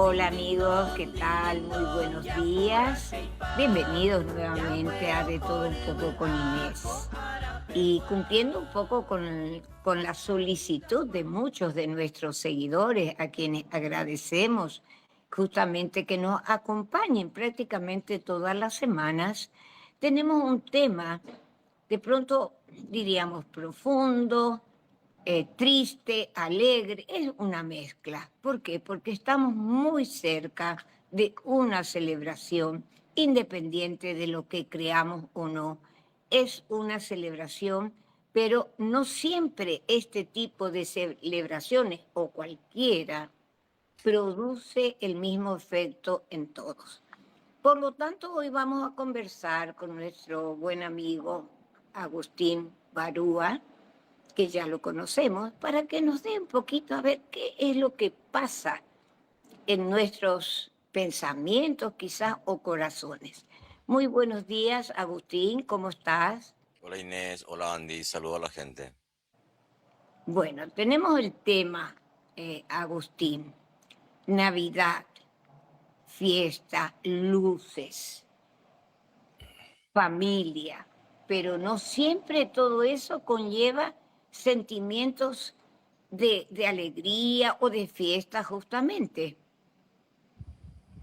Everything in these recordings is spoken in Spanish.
Hola amigos, ¿qué tal? Muy buenos días. Bienvenidos nuevamente a De Todo Un poco con Inés. Y cumpliendo un poco con la solicitud de muchos de nuestros seguidores, a quienes agradecemos justamente que nos acompañen prácticamente todas las semanas, tenemos un tema de pronto diríamos profundo, triste, alegre, es una mezcla. ¿Por qué? Porque estamos muy cerca de una celebración, independiente de lo que creamos o no. Es una celebración, pero no siempre este tipo de celebraciones o cualquiera produce el mismo efecto en todos. Por lo tanto, hoy vamos a conversar con nuestro buen amigo Agustín Barúa, que ya lo conocemos, para que nos dé un poquito a ver qué es lo que pasa en nuestros pensamientos quizás o corazones. Muy buenos días, Agustín, ¿cómo estás? Hola Inés, hola Andy, saludo a la gente. Bueno, tenemos el tema, Agustín, Navidad, fiesta, luces, familia, pero no siempre todo eso conlleva sentimientos de alegría o de fiesta justamente.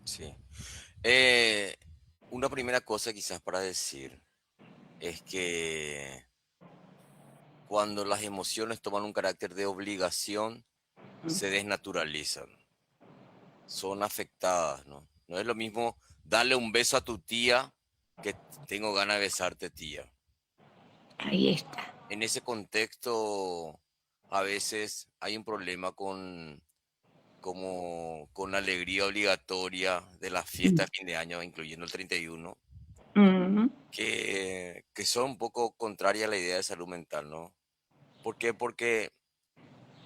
Sí. Eh, una primera cosa quizás para decir es que cuando las emociones toman un carácter de obligación, se desnaturalizan, son afectadas, ¿no? No es lo mismo darle un beso a tu tía que tengo ganas de besarte, tía. Ahí está. En ese contexto, a veces hay un problema con la alegría obligatoria de las fiestas de fin de año, incluyendo el 31, Mm, que son un poco contrarias a la idea de salud mental, ¿no? ¿Por qué? Porque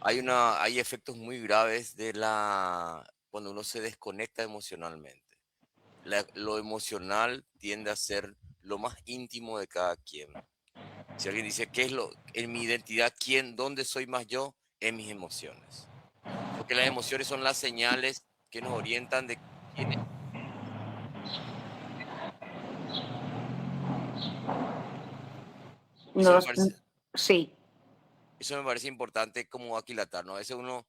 hay efectos muy graves cuando uno se desconecta emocionalmente. Lo emocional tiende a ser lo más íntimo de cada quien. Si alguien dice, ¿qué es en mi identidad, dónde soy más yo? En mis emociones. Porque las emociones son las señales que nos orientan de quién. Eso me nos- parece, sí, eso me parece importante como aquilatar, ¿no? A veces uno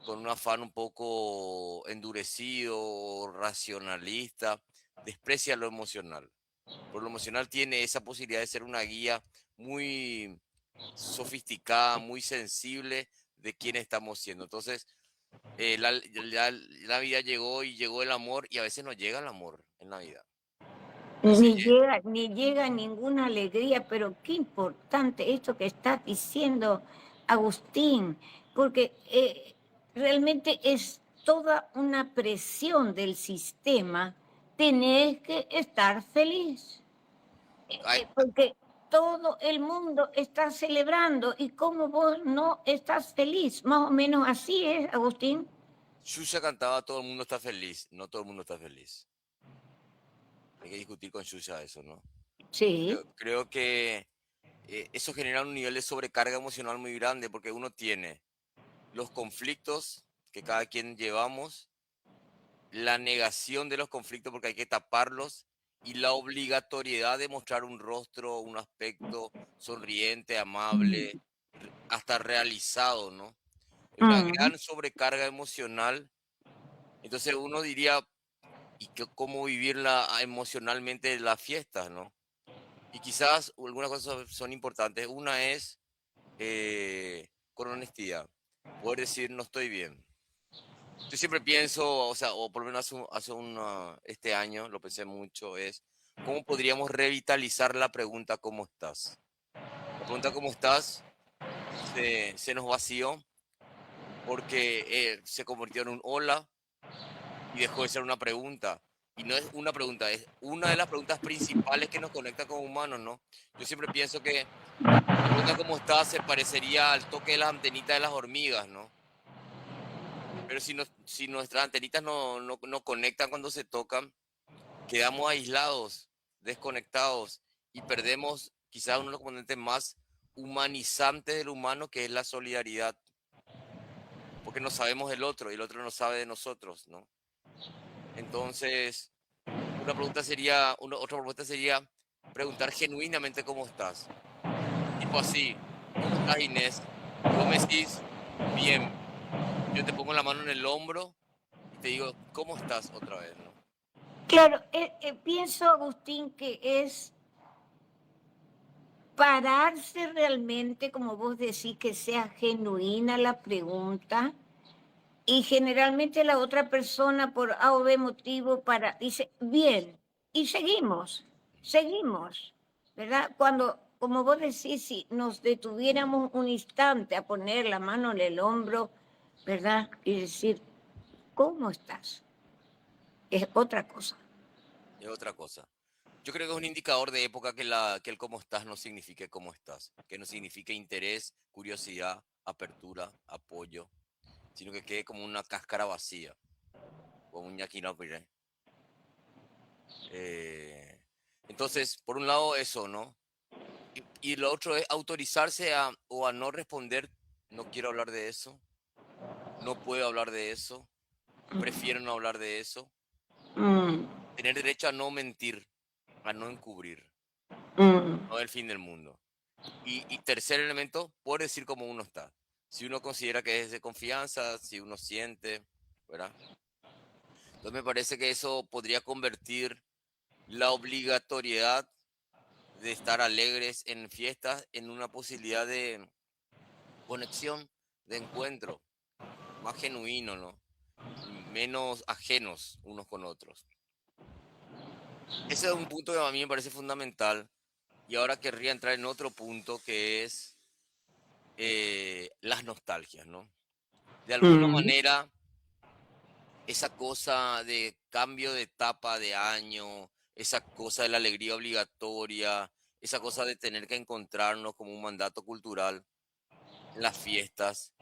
con un afán un poco endurecido, racionalista, desprecia lo emocional. Pero lo emocional tiene esa posibilidad de ser una guía muy sofisticada, muy sensible de quién estamos siendo. Entonces, la vida llegó y llegó el amor y a veces no llega el amor en la vida. A veces ni llega ninguna alegría, pero qué importante esto que estás diciendo, Agustín, porque realmente es toda una presión del sistema. Tenés que estar feliz. hay, Porque todo el mundo está celebrando y como vos no estás feliz, más o menos así es, Agustín. Xuxa cantaba todo el mundo está feliz, no todo el mundo está feliz. Hay que discutir con Xuxa eso, ¿no? Sí. Creo que eso genera un nivel de sobrecarga emocional muy grande porque uno tiene los conflictos que cada quien llevamos, la negación de los conflictos porque hay que taparlos y la obligatoriedad de mostrar un rostro, un aspecto sonriente, amable, hasta realizado, ¿no? Es una Mm. gran sobrecarga emocional. Entonces uno diría, ¿y cómo vivirla emocionalmente las fiestas, no? Y quizás algunas cosas son importantes. Una es con honestidad, poder decir no estoy bien. Yo siempre pienso, o sea, o por lo menos este año lo pensé mucho, es cómo podríamos revitalizar la pregunta ¿cómo estás? La pregunta ¿cómo estás? Se nos vació porque se convirtió en un hola y dejó de ser una pregunta. Y no es una pregunta, es una de las preguntas principales que nos conecta como humanos, ¿no? Yo siempre pienso que la pregunta ¿cómo estás? Se parecería al toque de las antenitas de las hormigas, ¿no? Pero si nuestras antenitas no conectan cuando se tocan, quedamos aislados, desconectados y perdemos quizás uno de los componentes más humanizantes del humano, que es la solidaridad, porque no sabemos del otro y el otro no sabe de nosotros, ¿no? Entonces, otra propuesta sería preguntar genuinamente cómo estás. Tipo así, ¿cómo estás, Inés? Y vos me decís, bien. Yo te pongo la mano en el hombro y te digo, ¿cómo estás otra vez, no? Claro, pienso, Agustín, que es pararse realmente, como vos decís, que sea genuina la pregunta. Y generalmente la otra persona por A o B motivo dice, bien, y seguimos, ¿verdad? Cuando, como vos decís, si nos detuviéramos un instante a poner la mano en el hombro, ¿verdad? Y decir, ¿cómo estás? Es otra cosa. Es otra cosa. Yo creo que es un indicador de época que el cómo estás no signifique cómo estás, que no signifique interés, curiosidad, apertura, apoyo, sino que quede como una cáscara vacía, como un yaquinopire. Eh, entonces, por un lado eso, ¿no? Y lo otro es autorizarse o a no responder, no quiero hablar de eso, no puedo hablar de eso, prefiero no hablar de eso. Mm, Tener derecho a no mentir, a no encubrir, mm, no es el fin del mundo. Y tercer elemento, poder decir cómo uno está. Si uno considera que es de confianza, si uno siente, ¿verdad? Entonces me parece que eso podría convertir la obligatoriedad de estar alegres en fiestas en una posibilidad de conexión, de encuentro, más genuino, ¿no? Menos ajenos unos con otros. Ese es un punto que a mí me parece fundamental. Y ahora querría entrar en otro punto que es las nostalgias, ¿no? De alguna mm, manera, esa cosa de cambio de etapa de año, esa cosa de la alegría obligatoria, esa cosa de tener que encontrarnos como un mandato cultural en las fiestas,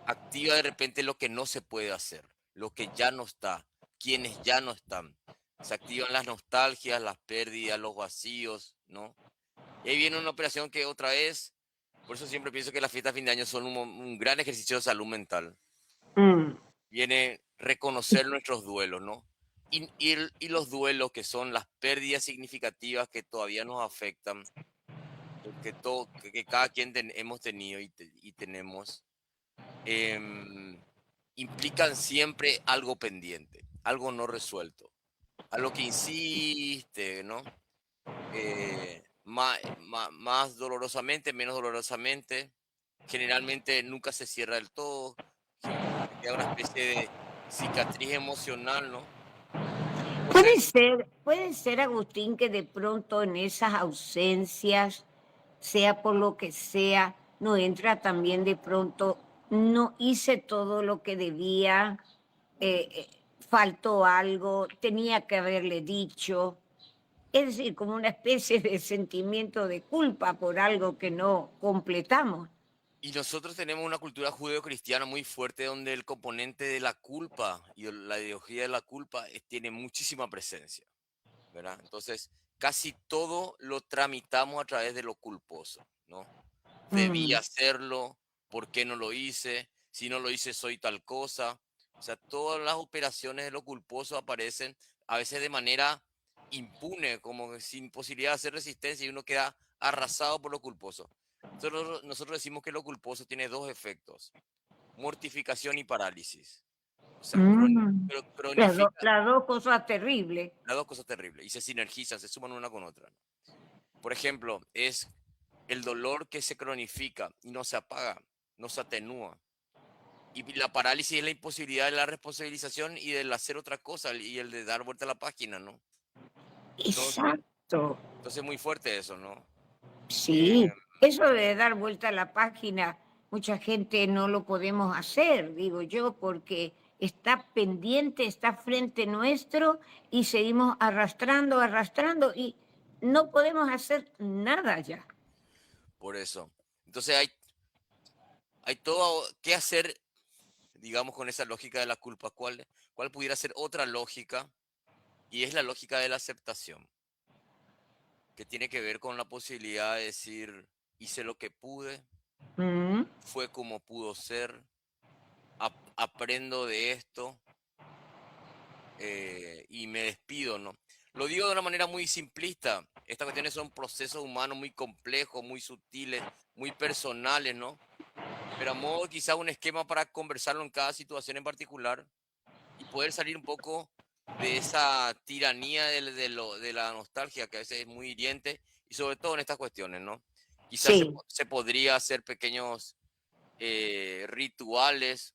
activa de repente lo que no se puede hacer, lo que ya no está, quienes ya no están. Se activan las nostalgias, las pérdidas, los vacíos, ¿no? Y ahí viene una operación que otra vez, por eso siempre pienso que las fiestas de fin de año son un gran ejercicio de salud mental. mm. Viene reconocer nuestros duelos, ¿no? Y los duelos que son las pérdidas significativas que todavía nos afectan, que cada quien hemos tenido y tenemos, em, implican siempre algo pendiente, algo no resuelto, algo que insiste, ¿no? Más dolorosamente, menos dolorosamente. Generalmente nunca se cierra del todo. Se queda una especie de cicatriz emocional, ¿no? Entonces, Puede ser, Agustín, que de pronto en esas ausencias, sea por lo que sea, no entra también de pronto, no hice todo lo que debía, faltó algo, tenía que haberle dicho. Es decir, como una especie de sentimiento de culpa por algo que no completamos. y nosotros tenemos una cultura judeocristiana muy fuerte donde el componente de la culpa y la ideología de la culpa tiene muchísima presencia, ¿verdad? Entonces, casi todo lo tramitamos a través de lo culposo, ¿no? Debí Mm, hacerlo, ¿por qué no lo hice? Si no lo hice, soy tal cosa. O sea, todas las operaciones de lo culposo aparecen a veces de manera impune, como que sin posibilidad de hacer resistencia y uno queda arrasado por lo culposo. Nosotros decimos que lo culposo tiene dos efectos, mortificación y parálisis. O sea, mm. cronifica Las dos cosas terribles. las dos cosas terribles y se sinergizan, se suman una con otra. Por ejemplo, es el dolor que se cronifica y no se apaga, no se atenúa. Y la parálisis es la imposibilidad de la responsabilización y del hacer otra cosa y el de dar vuelta a la página, ¿no? Entonces, Exacto. entonces es muy fuerte eso, ¿no? Eh, Sí, eso de dar vuelta a la página, mucha gente no lo podemos hacer, digo yo, porque está pendiente, está frente nuestro y seguimos arrastrando, arrastrando y no podemos hacer nada ya. por eso. Entonces hay todo que hacer, digamos, con esa lógica de la culpa. ¿Cuál pudiera ser otra lógica? Y es la lógica de la aceptación, que tiene que ver con la posibilidad de decir, hice lo que pude, Mm, fue como pudo ser, aprendo de esto, y me despido, ¿no? Lo digo de una manera muy simplista. Estas cuestiones son procesos humanos muy complejos, muy sutiles, muy personales, ¿no? Pero a modo quizá un esquema para conversarlo en cada situación en particular y poder salir un poco de esa tiranía de la nostalgia que a veces es muy hiriente y sobre todo en estas cuestiones, ¿no? Quizás Sí, se podría hacer pequeños rituales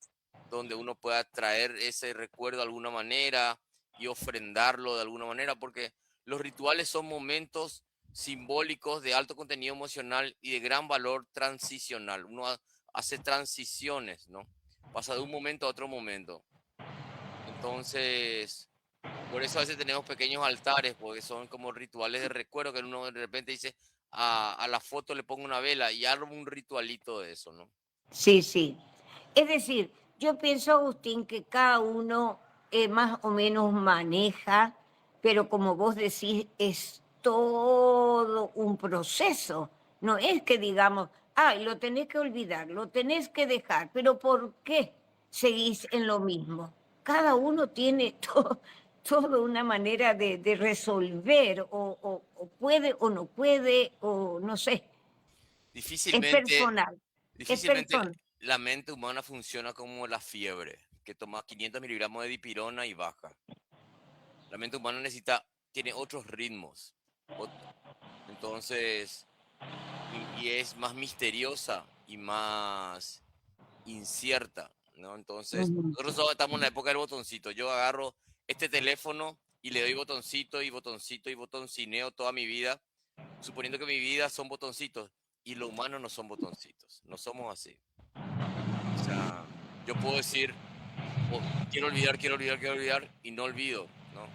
donde uno pueda traer ese recuerdo de alguna manera y ofrendarlo de alguna manera, porque los rituales son momentos simbólicos de alto contenido emocional y de gran valor transicional. Uno hace transiciones, ¿no? Pasa de un momento a otro momento. Entonces, por eso a veces tenemos pequeños altares, porque son como rituales de recuerdo que uno de repente dice, a la foto le pongo una vela y armo un ritualito de eso, ¿no? sí, sí. Es decir, yo pienso, Agustín, que cada uno más o menos maneja, pero como vos decís, es todo un proceso. No es que digamos, ay, lo tenés que olvidar, lo tenés que dejar, pero ¿por qué seguís en lo mismo? Cada uno tiene todo una manera de resolver, o puede o no puede, o no sé, es Difícilmente, personal, es difícilmente personal. la mente humana funciona como la fiebre, que toma 500 miligramos de dipirona y baja. La mente humana tiene otros ritmos. ot- Entonces, y es más misteriosa y más incierta, ¿no? Entonces, Ujú. nosotros estamos en la época del botoncito. Yo agarro este teléfono y le doy botoncito y botoncito y botoncineo toda mi vida, suponiendo que mi vida son botoncitos y lo humano no son botoncitos, no somos así. O sea, yo puedo decir, "Oh, quiero olvidar, quiero olvidar, quiero olvidar" y no olvido, ¿no?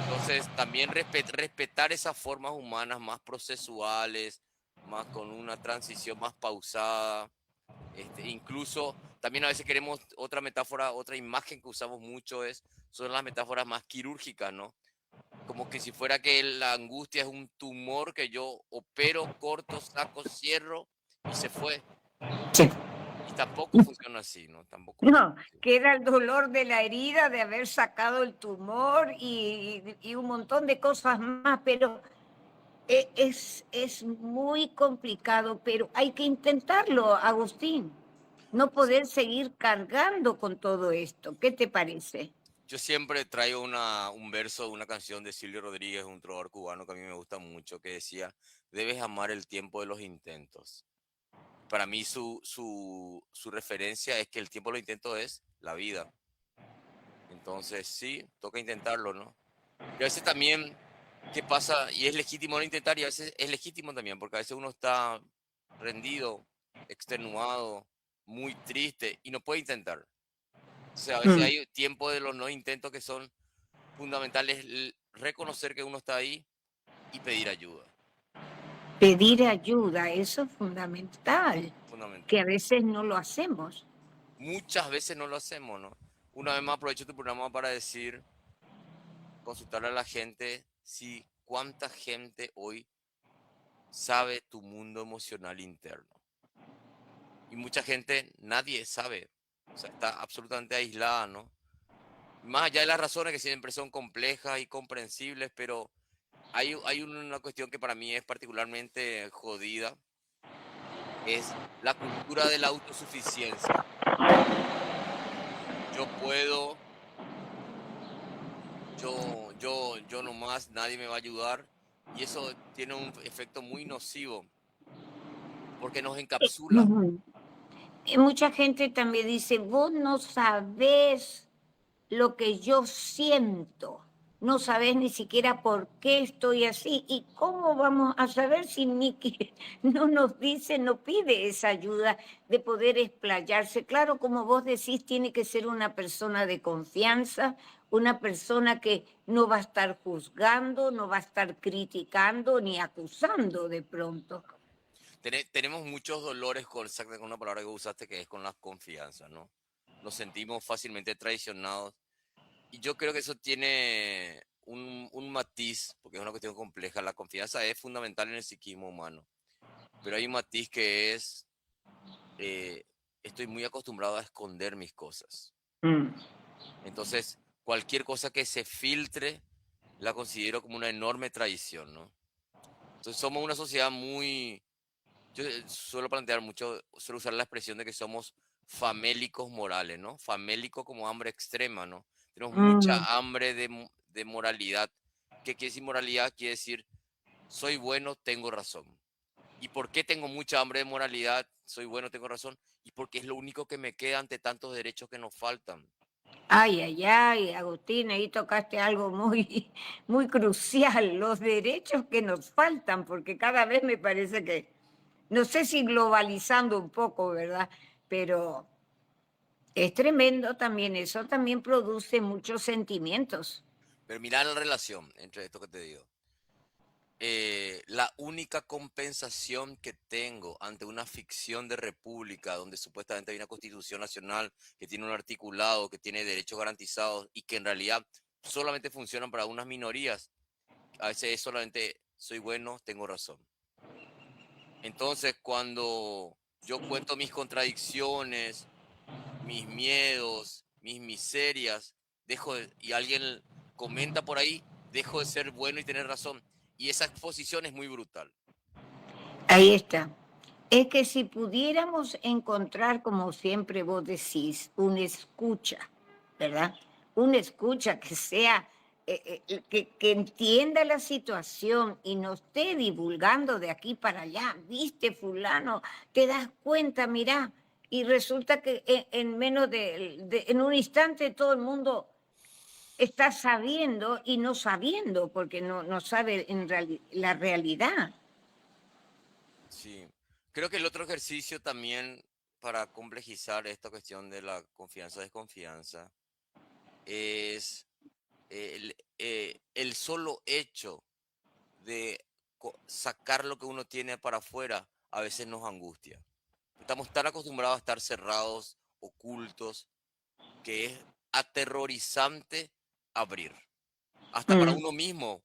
Entonces, también respetar esas formas humanas más procesuales, más con una transición más pausada. Incluso también a veces queremos otra metáfora, otra imagen que usamos mucho son las metáforas más quirúrgicas, ¿no? Como que si fuera que la angustia es un tumor que yo opero, corto, saco, cierro y se fue. Sí. Y tampoco funciona así, ¿no? Tampoco No, funciona así. que era el dolor de la herida, de haber sacado el tumor y un montón de cosas más, pero es muy complicado, pero hay que intentarlo, Agustín. No poder seguir cargando con todo esto. ¿Qué te parece? Yo siempre traigo un verso de una canción de Silvio Rodríguez, un trovador cubano que a mí me gusta mucho, que decía, debes amar el tiempo de los intentos. Para mí su referencia es que el tiempo de los intentos es la vida. Entonces, sí, toca intentarlo, ¿no? Y a veces también, ¿qué pasa? Y es legítimo no intentar y a veces es legítimo también, porque a veces uno está rendido, extenuado, muy triste y no puede intentar. O sea, a veces Mm. hay tiempo de los no intentos que son fundamentales, reconocer que uno está ahí y pedir ayuda, Pedir ayuda, eso es fundamental, que a fundamental. veces no lo hacemos. Muchas veces no lo hacemos, ¿no? Una vez más aprovecho tu programa para decir, consultarle a la gente si cuánta gente hoy sabe tu mundo emocional interno. Y mucha gente, nadie sabe. O sea, está absolutamente aislada, ¿no? Más allá de las razones que siempre son complejas y comprensibles, pero hay una cuestión que para mí es particularmente jodida, es la cultura de la autosuficiencia. Yo puedo, yo nomás, nadie me va a ayudar. Y eso tiene un efecto muy nocivo porque nos encapsula. Ujú. Y mucha gente también dice, vos no sabés lo que yo siento, no sabés ni siquiera por qué estoy así. ¿Y cómo vamos a saber si Miki no nos dice, no pide esa ayuda de poder explayarse? Claro, como vos decís, tiene que ser una persona de confianza, una persona que no va a estar juzgando, no va a estar criticando ni acusando de pronto. Tenemos muchos dolores con una palabra que usaste que es con la confianza, ¿no? Nos sentimos fácilmente traicionados. Y yo creo que eso tiene un matiz, porque es una cuestión compleja. La confianza es fundamental en el psiquismo humano, pero hay un matiz que es, eh, estoy muy acostumbrado a esconder mis cosas. Mm. Entonces, cualquier cosa que se filtre la considero como una enorme traición, ¿no? Entonces somos una sociedad muy, yo suelo plantear mucho, suelo usar la expresión de que somos famélicos morales, ¿no? Famélico como hambre extrema, ¿no? Tenemos Mm. mucha hambre de moralidad. ¿Qué quiere decir moralidad? Quiere decir, soy bueno, tengo razón. ¿Y por qué tengo mucha hambre de moralidad? Soy bueno, tengo razón. Y porque es lo único que me queda ante tantos derechos que nos faltan. Ay, ay, ay, Agustín, ahí tocaste algo muy, muy crucial, los derechos que nos faltan, porque cada vez me parece que, no sé si globalizando un poco, ¿verdad? Pero es tremendo también, eso también produce muchos sentimientos. Pero mira la relación entre esto que te digo. La única compensación que tengo ante una ficción de república donde supuestamente hay una constitución nacional que tiene un articulado, que tiene derechos garantizados y que en realidad solamente funcionan para unas minorías, a veces es solamente soy bueno, tengo razón. Entonces, cuando yo cuento mis contradicciones, mis miedos, mis miserias, y alguien comenta por ahí, dejo de ser bueno y tener razón. Y esa exposición es muy brutal. Ahí está. Es que si pudiéramos encontrar, como siempre vos decís, una escucha, ¿verdad? Una escucha que sea, que entienda la situación y no esté divulgando de aquí para allá, viste fulano, te das cuenta, mirá, y resulta que en menos en un instante todo el mundo está sabiendo y no sabiendo, porque no sabe la realidad. Sí. Creo que el otro ejercicio también para complejizar esta cuestión de la confianza-desconfianza es el solo hecho de sacar lo que uno tiene para afuera a veces nos angustia. Estamos tan acostumbrados a estar cerrados, ocultos, que es aterrorizante abrir. Hasta para Mm, uno mismo,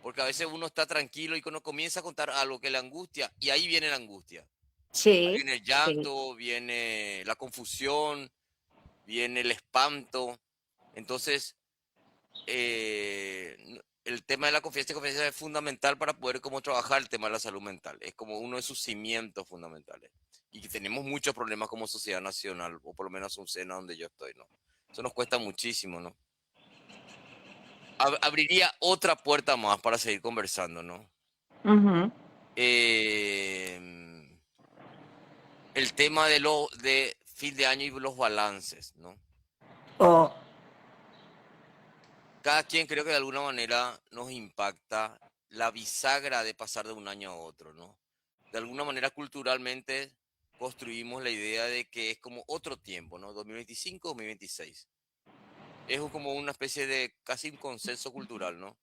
porque a veces uno está tranquilo y cuando comienza a contar algo que le angustia, y ahí viene la angustia. Ahí sí, viene el sí. llanto, viene la confusión, viene el espanto. Entonces, el tema de la confianza es fundamental para poder cómo trabajar el tema de la salud mental. Es como uno de sus cimientos fundamentales. Y que tenemos muchos problemas como sociedad nacional, o por lo menos un seno donde yo estoy, ¿no? Eso nos cuesta muchísimo, ¿no? Abriría otra puerta más para seguir conversando, ¿no? Ujú. Em, el tema de fin de año y los balances, ¿no? O Cada quien creo que de alguna manera nos impacta la bisagra de pasar de un año a otro, ¿no? De alguna manera culturalmente construimos la idea de que es como otro tiempo, ¿no? 2025, 2026. Es como una especie de casi un consenso cultural, ¿no?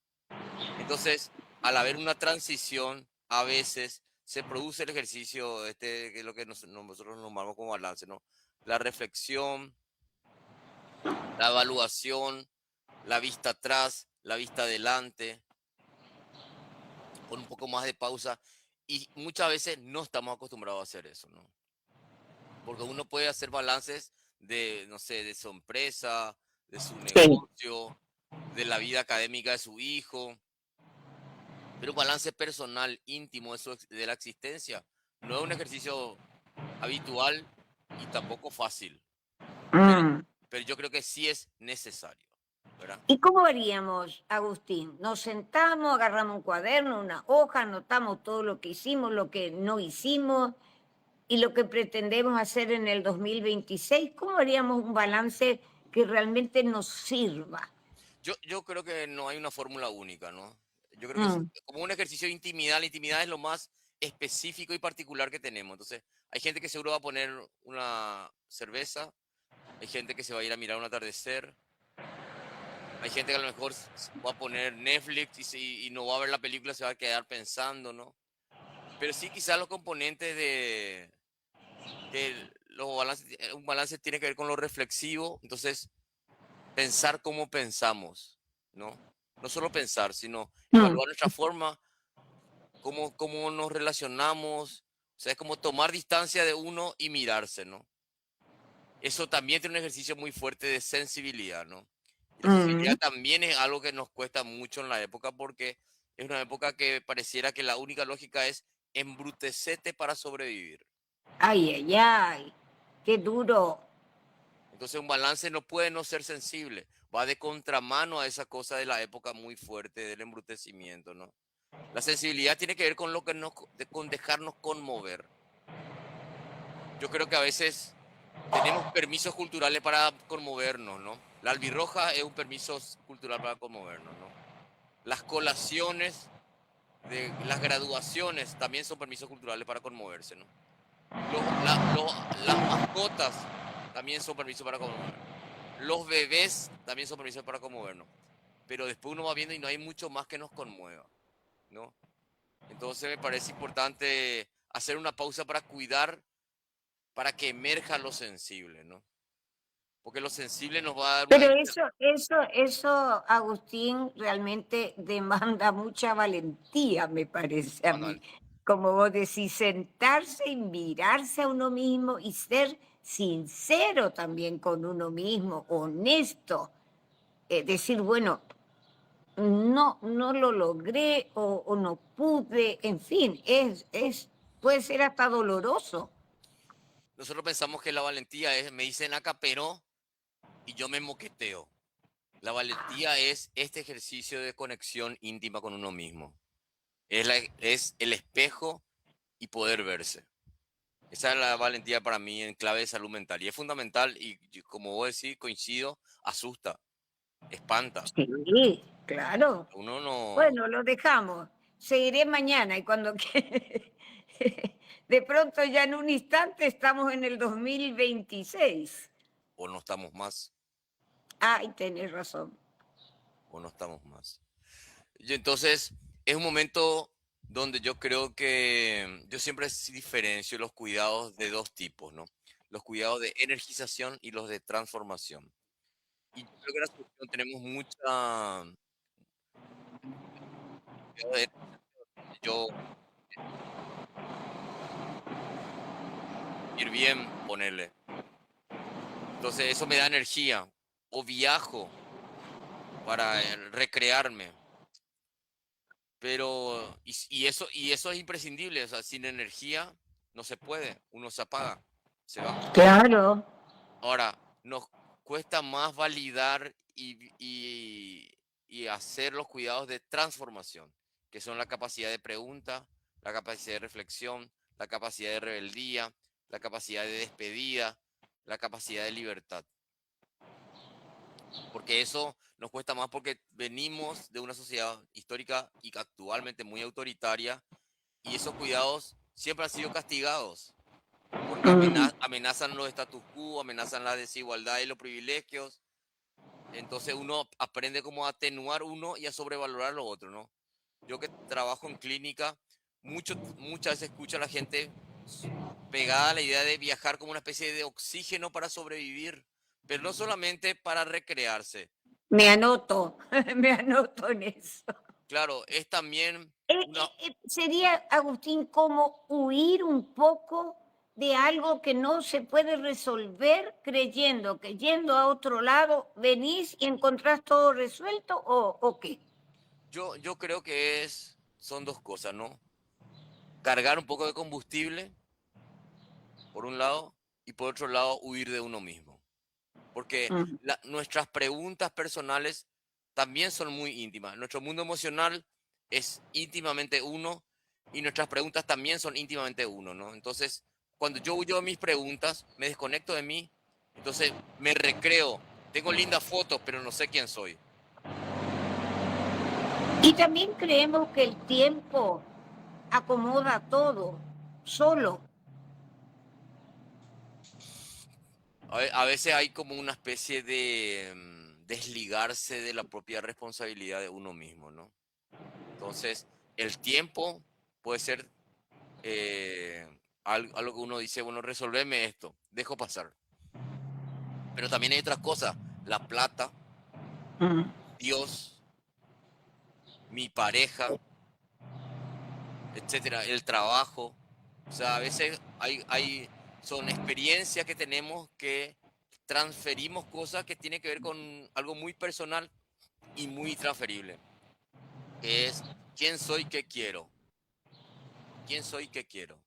Entonces, al haber una transición, a veces se produce el ejercicio, que es lo que nosotros nos llamamos como balance, ¿no? La reflexión, la evaluación, la vista atrás, la vista adelante, con un poco más de pausa. Y muchas veces no estamos acostumbrados a hacer eso, ¿no? Porque uno puede hacer balances de, no sé, de su empresa, de su sí. negocio, de la vida académica de su hijo, pero un balance personal, íntimo de la existencia no es un ejercicio habitual y tampoco fácil, pero, Mm. pero yo creo que sí es necesario, ¿verdad? ¿Y cómo haríamos, Agustín? Nos sentamos, agarramos un cuaderno, una hoja, anotamos todo lo que hicimos, lo que no hicimos y lo que pretendemos hacer en el 2026. ¿Cómo haríamos un balance que realmente nos sirva? Yo creo que no hay una fórmula única, ¿no? Yo creo que es Mm, como un ejercicio de intimidad. La intimidad es lo más específico y particular que tenemos. Entonces, hay gente que seguro va a poner una cerveza, hay gente que se va a ir a mirar un atardecer, hay gente que a lo mejor va a poner Netflix y no va a ver la película, se va a quedar pensando, ¿no? Pero sí, quizás los componentes de que los balances, un balance tiene que ver con lo reflexivo, entonces pensar cómo pensamos, ¿no? No solo pensar, sino mm, evaluar nuestra forma, cómo nos relacionamos, o sea, es como tomar distancia de uno y mirarse, ¿no? Eso también tiene un ejercicio muy fuerte de sensibilidad, ¿no? La Mm. sensibilidad también es algo que nos cuesta mucho en la época porque es una época que pareciera que la única lógica es embrutecerte para sobrevivir. Ay, ay, ay, qué duro. Entonces un balance no puede no ser sensible, va de contramano a esa cosa de la época muy fuerte del embrutecimiento, ¿no? La sensibilidad tiene que ver con lo que con dejarnos conmover. Yo creo que a veces tenemos permisos culturales para conmovernos, ¿no? La albirroja es un permiso cultural para conmovernos, ¿no? Las colaciones de las graduaciones también son permisos culturales para conmoverse, ¿no? Las mascotas también son permisos para conmover. Los bebés también son permisos para conmovernos. Pero después uno va viendo y no hay mucho más que nos conmueva, ¿no? Entonces me parece importante hacer una pausa para cuidar, para que emerja lo sensible, ¿no? Porque lo sensible nos va a dar una Pero guía. eso, Agustín, realmente demanda mucha valentía, me parece a mí. Manuel. Como vos decís, sentarse y mirarse a uno mismo y ser sincero también con uno mismo, honesto. Decir, bueno, no lo logré o no pude, en fin, puede ser hasta doloroso. Nosotros pensamos que la valentía es, me dicen acá, pero, y yo me moqueteo. La valentía es este ejercicio de conexión íntima con uno mismo. Es el espejo y poder verse. Esa es la valentía para mí en clave de salud mental. Y es fundamental y como vos decís, coincido, asusta, espanta. Sí, claro. Uno no, Bueno, lo dejamos. Seguiré mañana y cuando de pronto ya en un instante estamos en el 2026. o no estamos más, Ay, tenés razón. o no estamos más. Y entonces, es un momento donde yo creo que yo siempre diferencio los cuidados de dos tipos, ¿no? Los cuidados de energización y los de transformación. Y yo creo que en la solución tenemos mucha cuidado de yo ir bien, ponerle. Entonces, eso me da energía. O viajo para recrearme. Pero, y eso es imprescindible. O sea, sin energía no se puede. Uno se apaga, se va. Claro. Ahora, nos cuesta más validar y hacer los cuidados de transformación, que son la capacidad de pregunta, la capacidad de reflexión, la capacidad de rebeldía, la capacidad de despedida, la capacidad de libertad. Porque eso nos cuesta más porque venimos de una sociedad histórica y actualmente muy autoritaria y esos cuidados siempre han sido castigados porque Mm. amenazan los status quo, amenazan la desigualdad y los privilegios. Entonces uno aprende como a atenuar uno y a sobrevalorar lo otro, ¿no? Yo que trabajo en clínica, muchas veces escucho a la gente pegada a la idea de viajar como una especie de oxígeno para sobrevivir, pero no solamente para recrearse. Me anoto, me anoto en eso. Claro, es también una... Sería, Agustín, como huir un poco de algo que no se puede resolver creyendo que yendo a otro lado venís y encontrás todo resuelto o qué. Yo creo que son dos cosas, ¿no? Cargar un poco de combustible, por un lado, y por otro lado, huir de uno mismo. Porque Mm. nuestras preguntas personales también son muy íntimas. Nuestro mundo emocional es íntimamente uno y nuestras preguntas también son íntimamente uno, ¿no? Entonces, cuando yo huyo de mis preguntas, me desconecto de mí, entonces me recreo. Tengo lindas fotos, pero no sé quién soy. Y también creemos que el tiempo acomoda todo, solo. A veces hay como una especie de desligarse de la propia responsabilidad de uno mismo, ¿no? Entonces, el tiempo puede ser algo que uno dice, bueno, resolveme esto, dejo pasar. Pero también hay otras cosas, la plata, Mm. Dios, mi pareja, etcétera, el trabajo. O sea, a veces son experiencias que tenemos que transferimos cosas que tienen que ver con algo muy personal y muy transferible, que es quién soy, qué quiero, quién soy, qué quiero.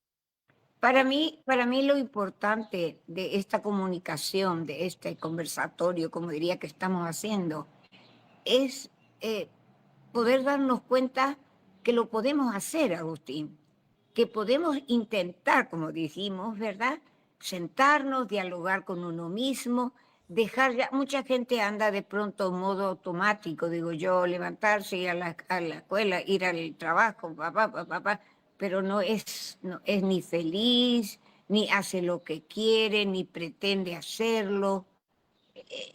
Para mí lo importante de esta comunicación, de este conversatorio, como diría que estamos haciendo, es poder darnos cuenta que lo podemos hacer, Agustín, que podemos intentar, como dijimos, ¿verdad? Sentarnos, dialogar con uno mismo, dejar ya, mucha gente anda de pronto en modo automático, digo yo, levantarse, ir a la escuela, ir al trabajo, papá, papá, papá, pero no es ni feliz, ni hace lo que quiere, ni pretende hacerlo.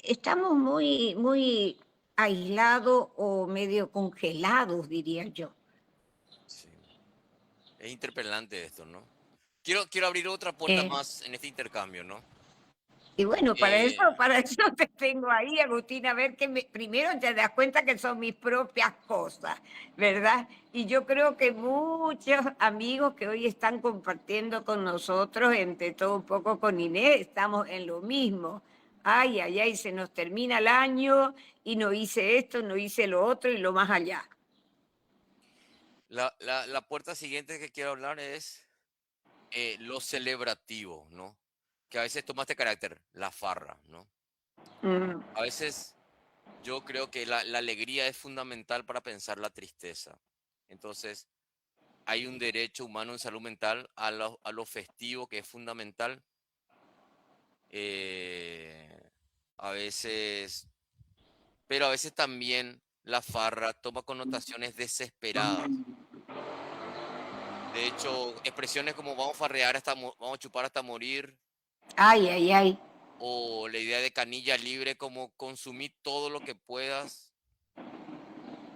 Estamos muy aislados o medio congelados, diría yo. Sí. Es interpelante esto, ¿no? Quiero abrir otra puerta Eh, más en este intercambio, ¿no? y bueno, Eh, para eso te tengo ahí, Agustín, a ver que primero te das cuenta que son mis propias cosas, ¿verdad? Y yo creo que muchos amigos que hoy están compartiendo con nosotros, entre todo un poco con Inés, estamos en lo mismo. Ay, ay, ay, se nos termina el año y no hice esto, no hice lo otro y lo más allá. la puerta siguiente que quiero hablar es lo celebrativo, ¿no? Que a veces toma este carácter, la farra, ¿no? Mm. A veces yo creo que la alegría es fundamental para pensar la tristeza. Entonces, hay un derecho humano en salud mental a lo festivo que es fundamental. eh, a veces, pero a veces también la farra toma connotaciones desesperadas. De hecho, expresiones como vamos a farrear vamos a chupar hasta morir, Ay, ay, ay. o la idea de canilla libre como consumir todo lo que puedas,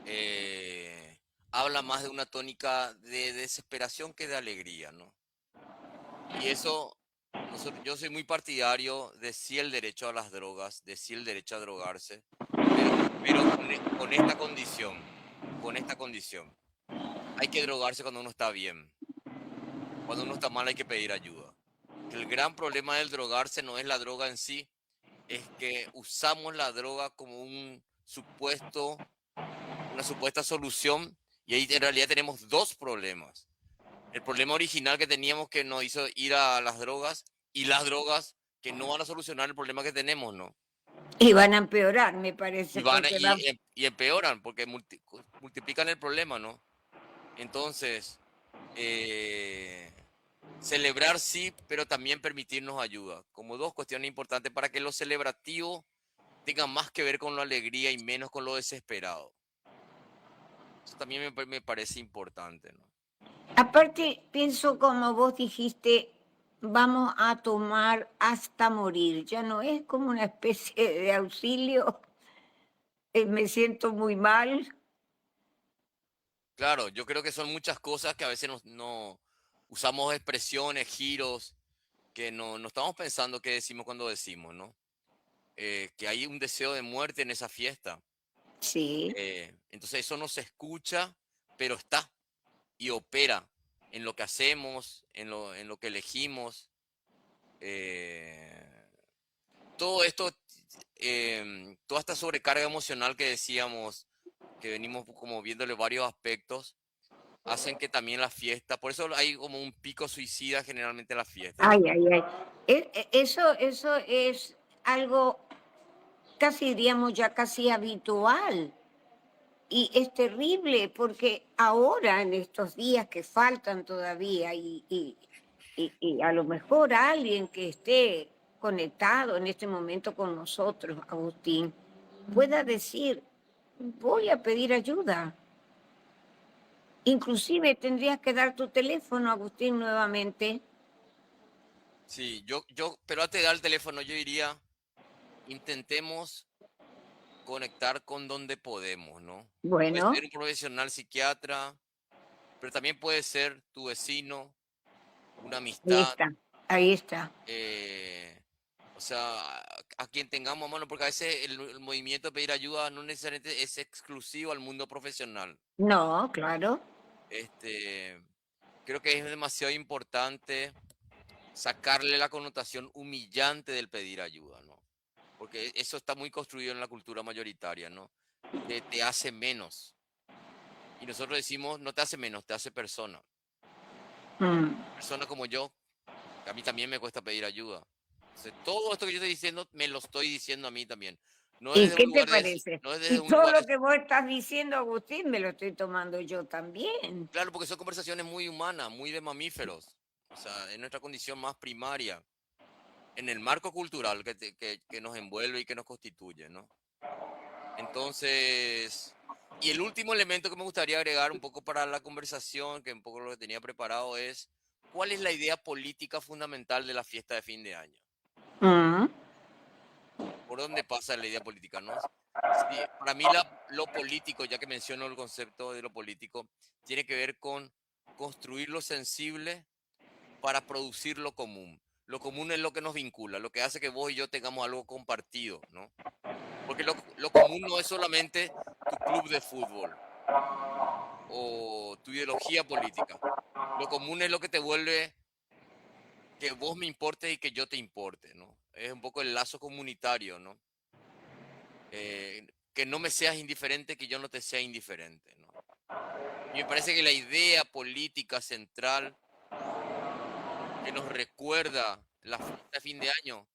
eh, habla más de una tónica de desesperación que de alegría, ¿no? Y eso, yo soy muy partidario de sí el derecho a las drogas, de sí el derecho a drogarse, pero con esta condición, con esta condición. Hay que drogarse cuando uno está bien. Cuando uno está mal hay que pedir ayuda. Que el gran problema del drogarse no es la droga en sí, es que usamos la droga como una supuesta solución, y ahí en realidad tenemos dos problemas. El problema original que teníamos que nos hizo ir a las drogas, y las drogas que no van a solucionar el problema que tenemos, ¿no? Y van a empeorar, me Y parece, van porque va. y empeoran porque multiplican el problema, ¿no? Entonces, eh, celebrar sí, pero también permitirnos ayuda, como dos cuestiones importantes para que lo celebrativo tenga más que ver con la alegría y menos con lo desesperado. Eso también me parece importante, ¿no? Aparte, pienso como vos dijiste, vamos a tomar hasta morir. Ya no es como una especie de auxilio, me siento muy mal. Claro, yo creo que son muchas cosas que a veces no usamos expresiones, giros, que no estamos pensando qué decimos cuando decimos, ¿no? Que hay un deseo de muerte en esa fiesta. Sí. Entonces eso no se escucha, pero está y opera en lo que hacemos, en lo que elegimos. eh, Todo esto, toda esta sobrecarga emocional que decíamos, que venimos como viéndole varios aspectos, hacen que también la fiesta, por eso hay como un pico suicida generalmente en la fiesta, ¿no? Ay, ay, ay. Eso es algo casi, diríamos, ya casi habitual. Y es terrible porque ahora, en estos días que faltan todavía, y a lo mejor alguien que esté conectado en este momento con nosotros, Agustín, pueda decir, voy a pedir ayuda. Inclusive tendrías que dar tu teléfono, Agustín, nuevamente. Sí, pero antes de dar el teléfono, yo diría, intentemos conectar con donde podemos, ¿no? Puede Bueno, ser un profesional psiquiatra, pero también puede ser tu vecino, una ahí amistad, está, ahí está. eh, o sea, a quien tengamos a mano, porque a veces el movimiento de pedir ayuda no necesariamente es exclusivo al mundo profesional. No, claro. Este, creo que es demasiado importante sacarle la connotación humillante del pedir ayuda, ¿no? porque eso está muy construido en la cultura mayoritaria, ¿no? Te hace menos. Y nosotros decimos, no te hace menos, te hace persona. Mm. Persona como yo, que a mí también me cuesta pedir ayuda. Entonces, todo esto que yo estoy diciendo, me lo estoy diciendo a mí también. No es ¿Y desde un qué te lugar de, parece? no es desde Y un todo lugar de, lo que vos estás diciendo, Agustín, me lo estoy tomando yo también. claro, porque son conversaciones muy humanas, muy de mamíferos. O sea, en nuestra condición más primaria, en el marco cultural que nos envuelve y que nos constituye, ¿no? Entonces, y el último elemento que me gustaría agregar un poco para la conversación, que un poco lo que tenía preparado es, ¿cuál es la idea política fundamental de la fiesta de fin de año? Mm. ¿Por dónde pasa la idea política, no? Sí, para mí lo político, ya que menciono el concepto de lo político, tiene que ver con construir lo sensible para producir lo común. Lo común es lo que nos vincula, lo que hace que vos y yo tengamos algo compartido, ¿no? Porque lo común no es solamente tu club de fútbol o tu ideología política. Lo común es lo que te vuelve que vos me importes y que yo te importe, ¿no? Es un poco el lazo comunitario, ¿no? Que no me seas indiferente, que yo no te sea indiferente, ¿no? Y me parece que la idea política central que nos recuerda la fiesta de fin de año,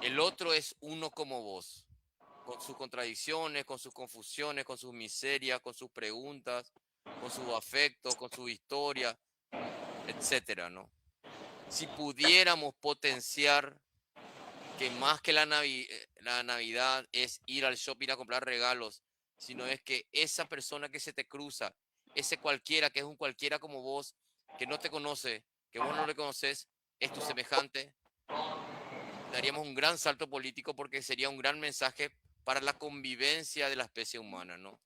el otro es uno como vos, con sus contradicciones, con sus confusiones, con sus miserias, con sus preguntas, con sus afectos, con su historia, etcétera, ¿no? Si pudiéramos potenciar que más que la Navidad es ir al shopping a comprar regalos, sino es que esa persona que se te cruza, ese cualquiera que es un cualquiera como vos, que no te conoce, que vos no le conoces, es tu semejante, daríamos un gran salto político porque sería un gran mensaje para la convivencia de la especie humana, ¿no?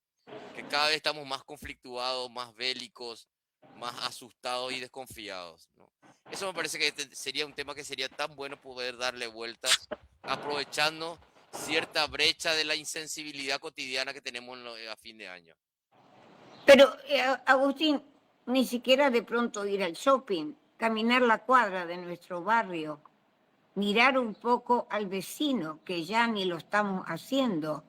Que cada vez estamos más conflictuados, más bélicos, más asustados y desconfiados, ¿no? Eso me parece que sería un tema que sería tan bueno poder darle vueltas, aprovechando cierta brecha de la insensibilidad cotidiana que tenemos a fin de año. Pero, Agustín, ni siquiera de pronto ir al shopping, caminar la cuadra de nuestro barrio, mirar un poco al vecino, que ya ni lo estamos haciendo.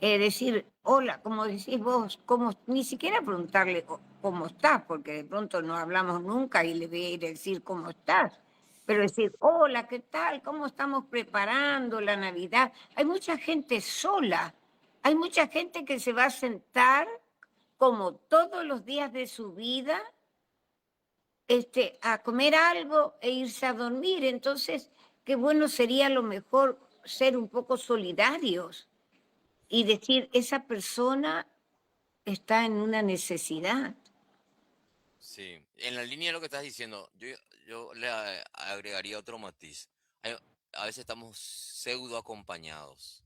Decir, hola, como decís vos, ni siquiera preguntarle cómo estás, porque de pronto no hablamos nunca y le voy a ir a decir cómo estás. Pero decir, hola, ¿qué tal? ¿Cómo estamos preparando la Navidad? Hay mucha gente sola, hay mucha gente que se va a sentar como todos los días de su vida, a comer algo e irse a dormir. Entonces, qué bueno sería a lo mejor ser un poco solidarios y decir, esa persona está en una necesidad. Sí, en la línea de lo que estás diciendo, yo le agregaría otro matiz. Hay- A veces estamos pseudo acompañados,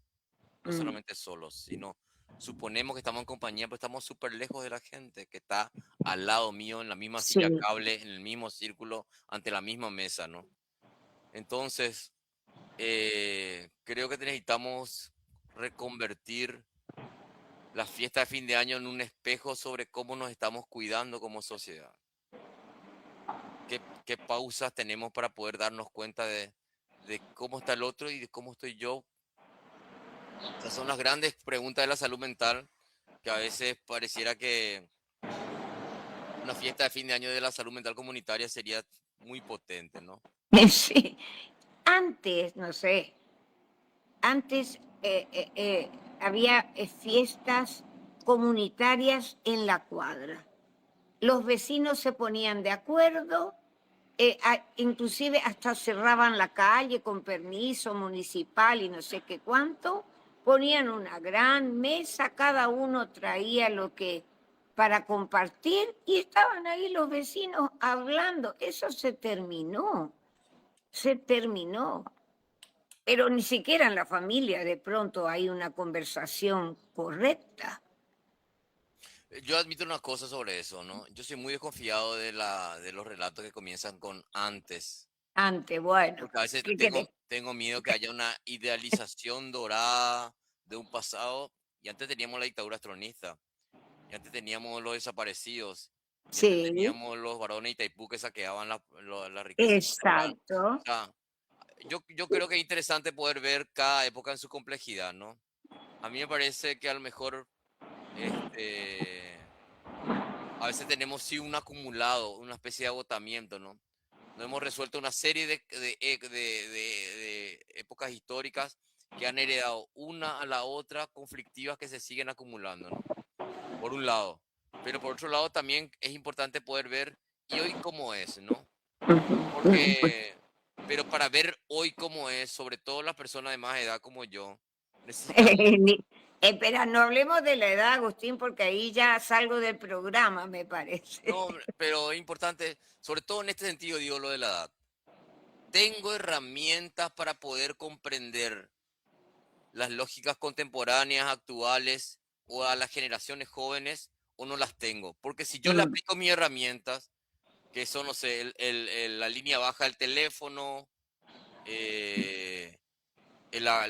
no Mm. solamente solos, sino suponemos que estamos en compañía, pero estamos súper lejos de la gente que está al lado mío, en la misma Sí, silla cable, en el mismo círculo, ante la misma mesa, ¿no? Entonces, creo que necesitamos reconvertir la fiesta de fin de año en un espejo sobre cómo nos estamos cuidando como sociedad. ¿Qué pausas tenemos para poder darnos cuenta de cómo está el otro y de cómo estoy yo? Esas son las grandes preguntas de la salud mental que a veces pareciera que una fiesta de fin de año de la salud mental comunitaria sería muy potente, ¿no? sí. Antes, no sé, antes había fiestas comunitarias en la cuadra. Los vecinos se ponían de acuerdo, inclusive hasta cerraban la calle con permiso municipal y no sé qué cuánto, ponían una gran mesa, cada uno traía lo que para compartir y estaban ahí los vecinos hablando. Eso se terminó, pero ni siquiera en la familia de pronto hay una conversación correcta. Yo admito una cosa sobre eso, ¿no? Yo soy muy desconfiado de los relatos que comienzan con antes, Antes, bueno, porque a veces ¿qué querés? tengo miedo que haya una idealización dorada de un pasado, y antes teníamos la dictadura tronista, y antes teníamos los desaparecidos, y antes Sí, teníamos los varones de Itaipú que saqueaban la riqueza natural. O exacto. sea, yo creo que es interesante poder ver cada época en su complejidad, ¿no? A mí me parece que a lo mejor, este, a veces tenemos sí un acumulado, una especie de agotamiento, ¿no? No hemos resuelto una serie de épocas históricas que han heredado una a la otra conflictivas que se siguen acumulando, ¿no? Por un lado. Pero por otro lado también es importante poder ver y hoy cómo es, ¿no? Porque, pero para ver hoy cómo es, sobre todo las personas de más edad como yo, necesitamos, Espera, no hablemos de la edad, Agustín, porque ahí ya salgo del programa, me parece. no, hombre, pero es importante, sobre todo en este sentido, digo lo de la edad. Tengo herramientas para poder comprender las lógicas contemporáneas, actuales o a las generaciones jóvenes o no las tengo. Porque si yo le Mm, aplico mis herramientas, que son, no sé, la línea baja del teléfono, eh, la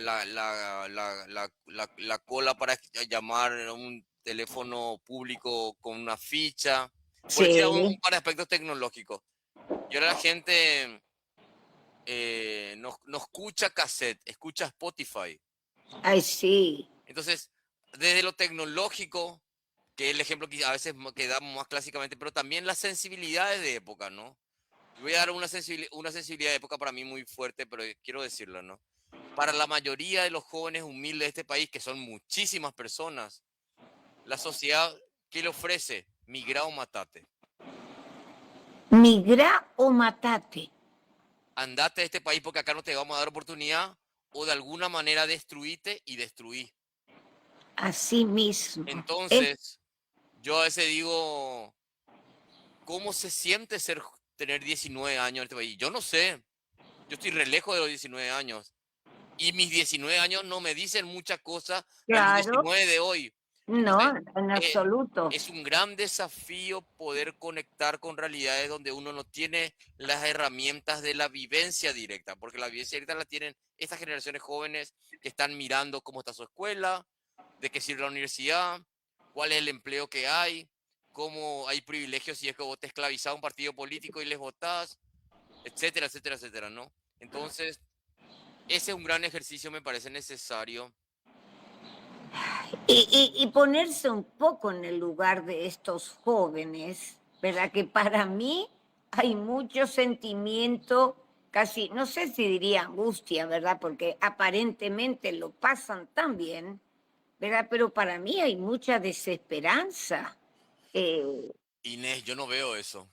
cola para llamar a un teléfono público con una ficha, por decir un sí, par de aspectos tecnológicos. Y ahora la gente no escucha cassette, escucha Spotify. ay, sí. Entonces, desde lo tecnológico, que es el ejemplo que a veces que damos más clásicamente, pero también las sensibilidades de época, ¿no? Y voy a dar una sensibilidad de época para mí muy fuerte, pero quiero decirlo, ¿no? Para la mayoría de los jóvenes humildes de este país, que son muchísimas personas, la sociedad, ¿qué le ofrece? Migrá o matate. Migrá o matate. Andate de este país porque acá no te vamos a dar oportunidad o de alguna manera destruite y destruí. Así mismo. Entonces, yo a veces digo, ¿cómo se siente tener 19 años en este país? Yo no sé, yo estoy re lejos de los 19 años y mis 19 años no me dicen muchas cosas a los Claro, 19 de hoy. no, Entonces, en eh, absoluto. es un gran desafío poder conectar con realidades donde uno no tiene las herramientas de la vivencia directa, porque la vivencia directa la tienen estas generaciones jóvenes que están mirando cómo está su escuela, de qué sirve la universidad, cuál es el empleo que hay, cómo hay privilegios si es que vos te esclavizás a un partido político y les votás, etcétera, etcétera, etcétera, ¿no? Entonces, ese es un gran ejercicio, me parece necesario. Y ponerse un poco en el lugar de estos jóvenes, ¿verdad? Que para mí hay mucho sentimiento, casi, no sé si diría angustia, ¿verdad? Porque aparentemente lo pasan tan bien, ¿verdad? Pero para mí hay mucha desesperanza. Eh, Inés, yo no veo eso.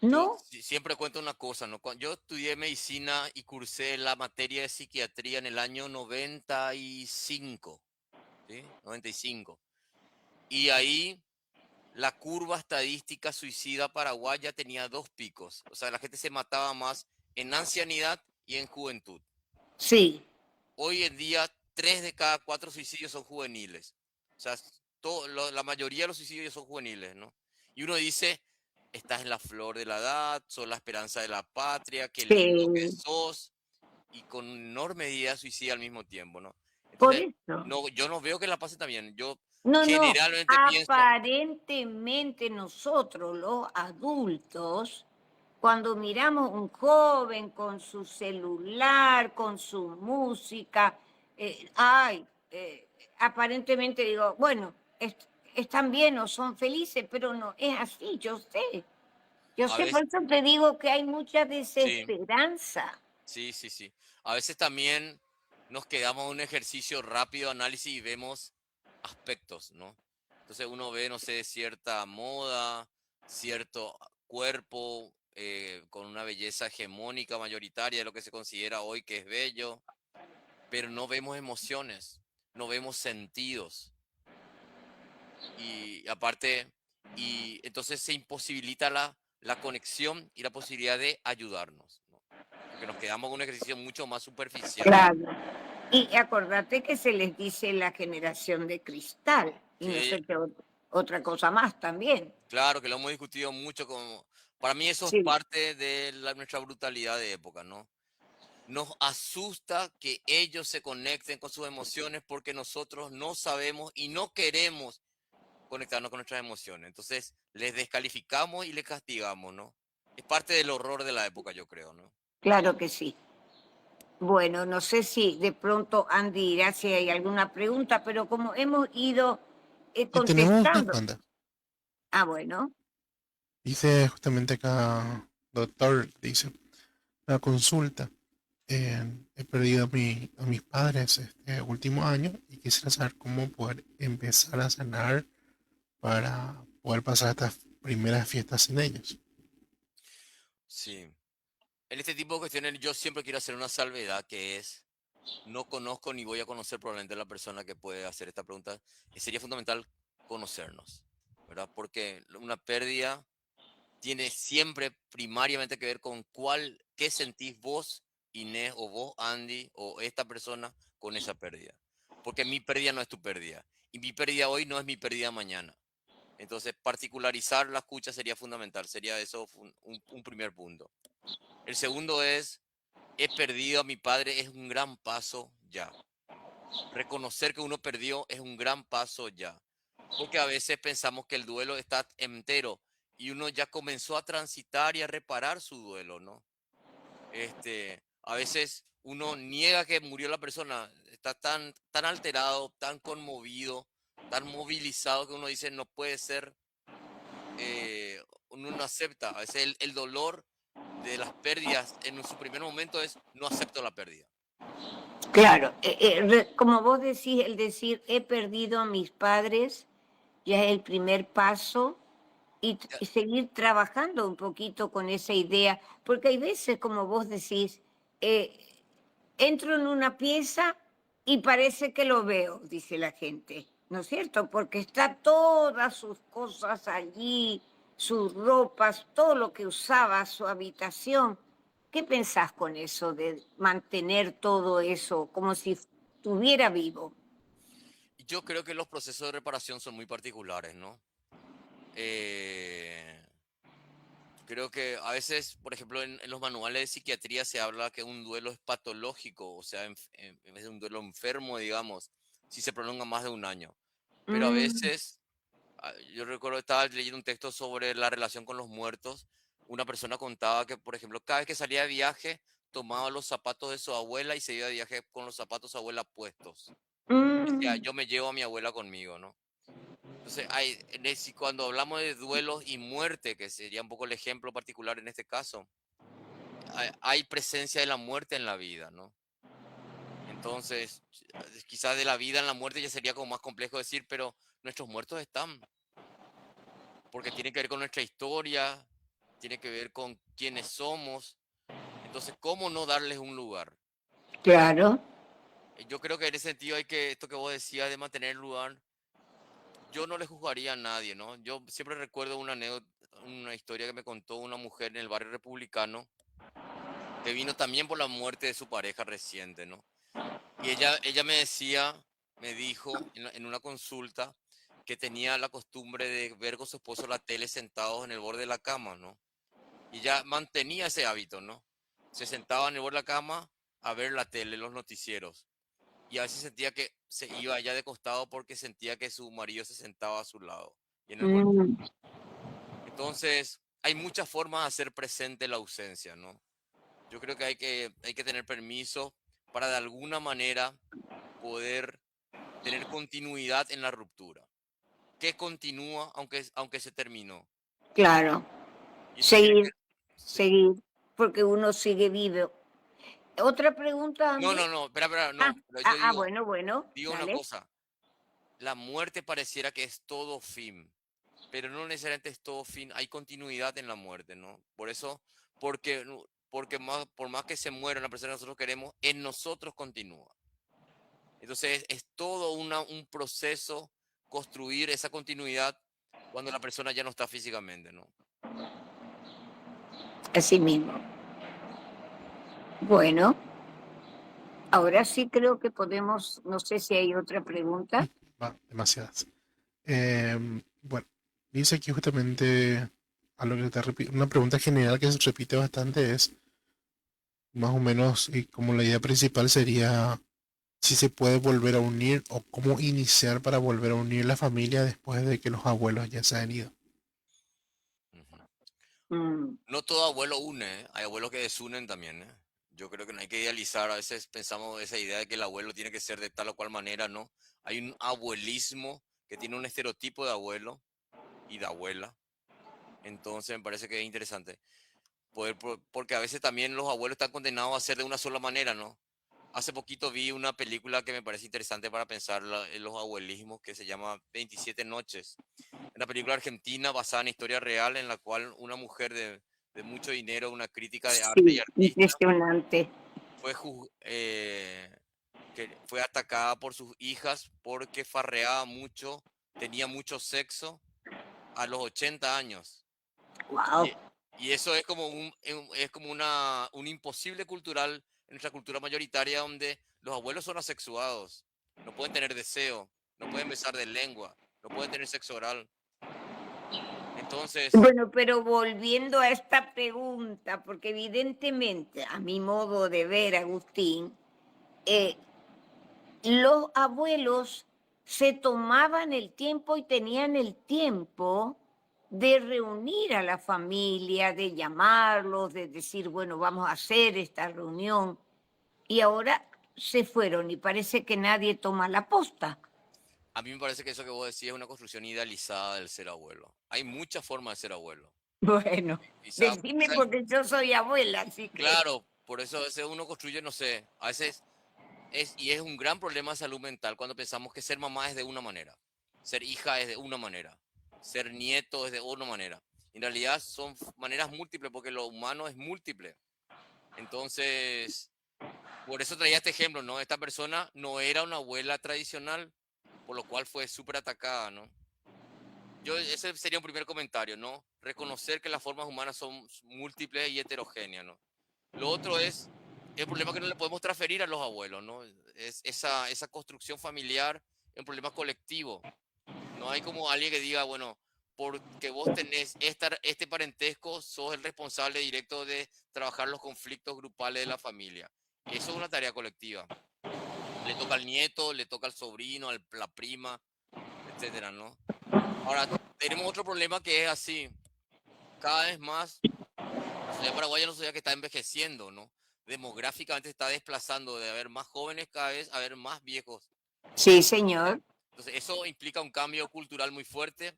Yo ¿No? siempre cuento una cosa, ¿no? Cuando yo estudié medicina y cursé la materia de psiquiatría en el año 95, ¿sí? 95. Y ahí la curva estadística suicida paraguaya tenía dos picos. O sea, la gente se mataba más en ancianidad y en juventud. Sí, Hoy en día, 3 de cada 4 suicidios son juveniles. O sea, la mayoría de los suicidios son juveniles, ¿no? Y uno dice, estás en la flor de la edad, sos la esperanza de la patria, qué lindo que sí, sos, y con enorme medida suicida al mismo tiempo, ¿no? por Entonces, eso. no, yo no veo que la pase también. Yo No, no, generalmente pienso, aparentemente nosotros los adultos, cuando miramos un joven con su celular, con su música, ay, aparentemente digo, bueno, están bien o son felices, pero no es así, yo a sé, por veces, eso te digo que hay mucha sí, desesperanza. sí, sí, sí. A veces también nos quedamos en un ejercicio rápido de análisis y vemos aspectos, ¿no? Entonces uno ve, no sé, cierta moda, cierto cuerpo con una belleza hegemónica mayoritaria de lo que se considera hoy que es bello, pero no vemos emociones, no vemos sentidos. Y aparte, y entonces se imposibilita la conexión y la posibilidad de ayudarnos, ¿no? Porque nos quedamos con un ejercicio mucho más superficial. Claro. Y acordate que se les dice la generación de cristal, y no Sí, sé qué otra cosa más también. claro que lo hemos discutido mucho. Para mí eso es Sí, parte de nuestra brutalidad de época, ¿no? Nos asusta que ellos se conecten con sus emociones porque nosotros no sabemos y no queremos conectarnos con nuestras emociones. Entonces, les descalificamos y les castigamos, ¿no? Es parte del horror de la época, yo creo, ¿no? claro que sí. Bueno, no sé si de pronto Andy dirá si hay alguna pregunta, pero como hemos ido Y tenemos unas contestando. cuantas. Ah, bueno. Dice justamente acá, doctor, dice, la consulta. He perdido a mis padres este último año y quisiera saber cómo poder empezar a sanar para poder pasar estas primeras fiestas sin ellos. Sí. En este tipo de cuestiones yo siempre quiero hacer una salvedad que es, no conozco ni voy a conocer probablemente a la persona que puede hacer esta pregunta. Y sería fundamental conocernos, ¿verdad? Porque una pérdida tiene siempre primariamente que ver con qué sentís vos, Inés, o vos, Andy, o esta persona con esa pérdida. Porque mi pérdida no es tu pérdida. Y mi pérdida hoy no es mi pérdida mañana. Entonces, particularizar la escucha sería fundamental. Sería eso un primer punto. El segundo es, he perdido a mi padre, es un gran paso ya. Reconocer que uno perdió es un gran paso ya. Porque a veces pensamos que el duelo está entero y uno ya comenzó a transitar y a reparar su duelo, ¿no? A veces uno niega que murió la persona, está tan alterado, tan conmovido, tan movilizado que uno dice no puede ser, uno no acepta. A veces el dolor de las pérdidas en su primer momento es no acepto la pérdida. Claro, como vos decís, el decir he perdido a mis padres ya es el primer paso y seguir trabajando un poquito con esa idea, porque hay veces, como vos decís, eh, entro en una pieza y parece que lo veo, dice la gente, ¿no es cierto? Porque está todas sus cosas allí, sus ropas, todo lo que usaba, su habitación. ¿Qué pensás con eso de mantener todo eso como si estuviera vivo? Yo creo que los procesos de reparación son muy particulares, ¿no? Eh, Creo que a veces, por ejemplo, en los manuales de psiquiatría se habla que un duelo es patológico, o sea, en vez de un duelo enfermo, digamos, si se prolonga más de un año. Pero a Mm, veces, yo recuerdo estaba leyendo un texto sobre la relación con los muertos. Una persona contaba que, por ejemplo, cada vez que salía de viaje, tomaba los zapatos de su abuela y se iba de viaje con los zapatos de su abuela puestos. Decía, mm, yo me llevo a mi abuela conmigo, ¿no? Entonces, si cuando hablamos de duelos y muerte, que sería un poco el ejemplo particular en este caso, hay presencia de la muerte en la vida, ¿no? Entonces, quizás de la vida en la muerte ya sería como más complejo decir, pero nuestros muertos están, porque tiene que ver con nuestra historia, tiene que ver con quiénes somos. Entonces, ¿cómo no darles un lugar? claro. Yo creo que en ese sentido hay que, esto que vos decías de mantener el lugar, yo no le juzgaría a nadie, ¿no? Yo siempre recuerdo una anécdota, una historia que me contó una mujer en el barrio republicano, que vino también por la muerte de su pareja reciente, ¿no? Y ella me decía, me dijo en una consulta que tenía la costumbre de ver con su esposo la tele sentados en el borde de la cama, ¿no? Y ella mantenía ese hábito, ¿no? Se sentaba en el borde de la cama a ver la tele, los noticieros. Y a veces sentía que se iba allá de costado porque sentía que su marido se sentaba a su lado y en el colchón. Mm, Entonces, hay muchas formas de hacer presente la ausencia, ¿no? Yo creo que hay que tener permiso para de alguna manera poder tener continuidad en la ruptura. Que continúa aunque se terminó. claro. Y eso tiene que... Seguir, Sí. seguir, porque uno sigue vivo. ¿Otra pregunta, No, Andy? no, no, espera, Ah, no. Pero yo bueno, bueno, digo una dale. cosa. La muerte pareciera que es todo fin, pero no necesariamente es todo fin. Hay continuidad en la muerte, ¿no? Por eso, porque, por más que se muera una persona que nosotros queremos, en nosotros continúa. Entonces es todo un proceso construir esa continuidad cuando la persona ya no está físicamente, ¿no? Así mismo. Bueno, ahora sí creo que podemos, no sé si hay otra pregunta. Va, demasiadas. Bueno, dice aquí justamente a lo que te repito, una pregunta general que se repite bastante es más o menos, y como la idea principal sería si se puede volver a unir o cómo iniciar para volver a unir la familia después de que los abuelos ya se han ido. Ujú. Mm, No todo abuelo une, ¿eh? Hay abuelos que desunen también, ¿eh? Yo creo que no hay que idealizar, a veces pensamos esa idea de que el abuelo tiene que ser de tal o cual manera, ¿no? Hay un abuelismo que tiene un estereotipo de abuelo y de abuela, entonces me parece que es interesante, porque a veces también los abuelos están condenados a ser de una sola manera, ¿no? Hace poquito vi una película que me parece interesante para pensar en los abuelismos que se llama 27 noches. Una película argentina basada en historia real en la cual una mujer de mucho dinero, una crítica de arte y Sí, artista, impresionante. fue, que fue atacada por sus hijas porque farreaba mucho, tenía mucho sexo a los 80 años. Wow. Y, y eso es como es como un imposible cultural en nuestra cultura mayoritaria donde los abuelos son asexuados, no pueden tener deseo, no pueden besar de lengua, no pueden tener sexo oral. Entonces, Bueno, pero volviendo a esta pregunta, porque evidentemente, a mi modo de ver, Agustín, eh, los abuelos se tomaban el tiempo y tenían el tiempo de reunir a la familia, de llamarlos, de decir, bueno, vamos a hacer esta reunión. Y ahora se fueron y parece que nadie toma la posta. a mí me parece que eso que vos decís es una construcción idealizada del ser abuelo. Hay muchas formas de ser abuelo. Bueno, Quizá, decime porque yo soy abuela, así que... claro, por eso a veces uno construye, no sé, a veces y es un gran problema de salud mental cuando pensamos que ser mamá es de una manera, ser hija es de una manera, ser nieto es de una manera. En realidad son maneras múltiples porque lo humano es múltiple. Entonces, por eso traía este ejemplo, ¿no? Esta persona no era una abuela tradicional, por lo cual fue súper atacada, ¿no? Ese sería un primer comentario, ¿no? Reconocer que las formas humanas son múltiples y heterogéneas, ¿no? Lo otro es el problema que no le podemos transferir a los abuelos, ¿no? Es esa construcción familiar, es un problema colectivo. No hay como alguien que diga, bueno, porque vos tenés este parentesco, sos el responsable directo de trabajar los conflictos grupales de la familia. Eso es una tarea colectiva. Le toca al nieto, le toca al sobrino, a la prima, etcétera, ¿no? Ahora, tenemos otro problema que es así. Cada vez más la sociedad paraguaya es una sociedad que está envejeciendo, ¿no? Demográficamente se está desplazando de haber más jóvenes cada vez a haber más viejos. Sí, señor. Entonces, eso implica un cambio cultural muy fuerte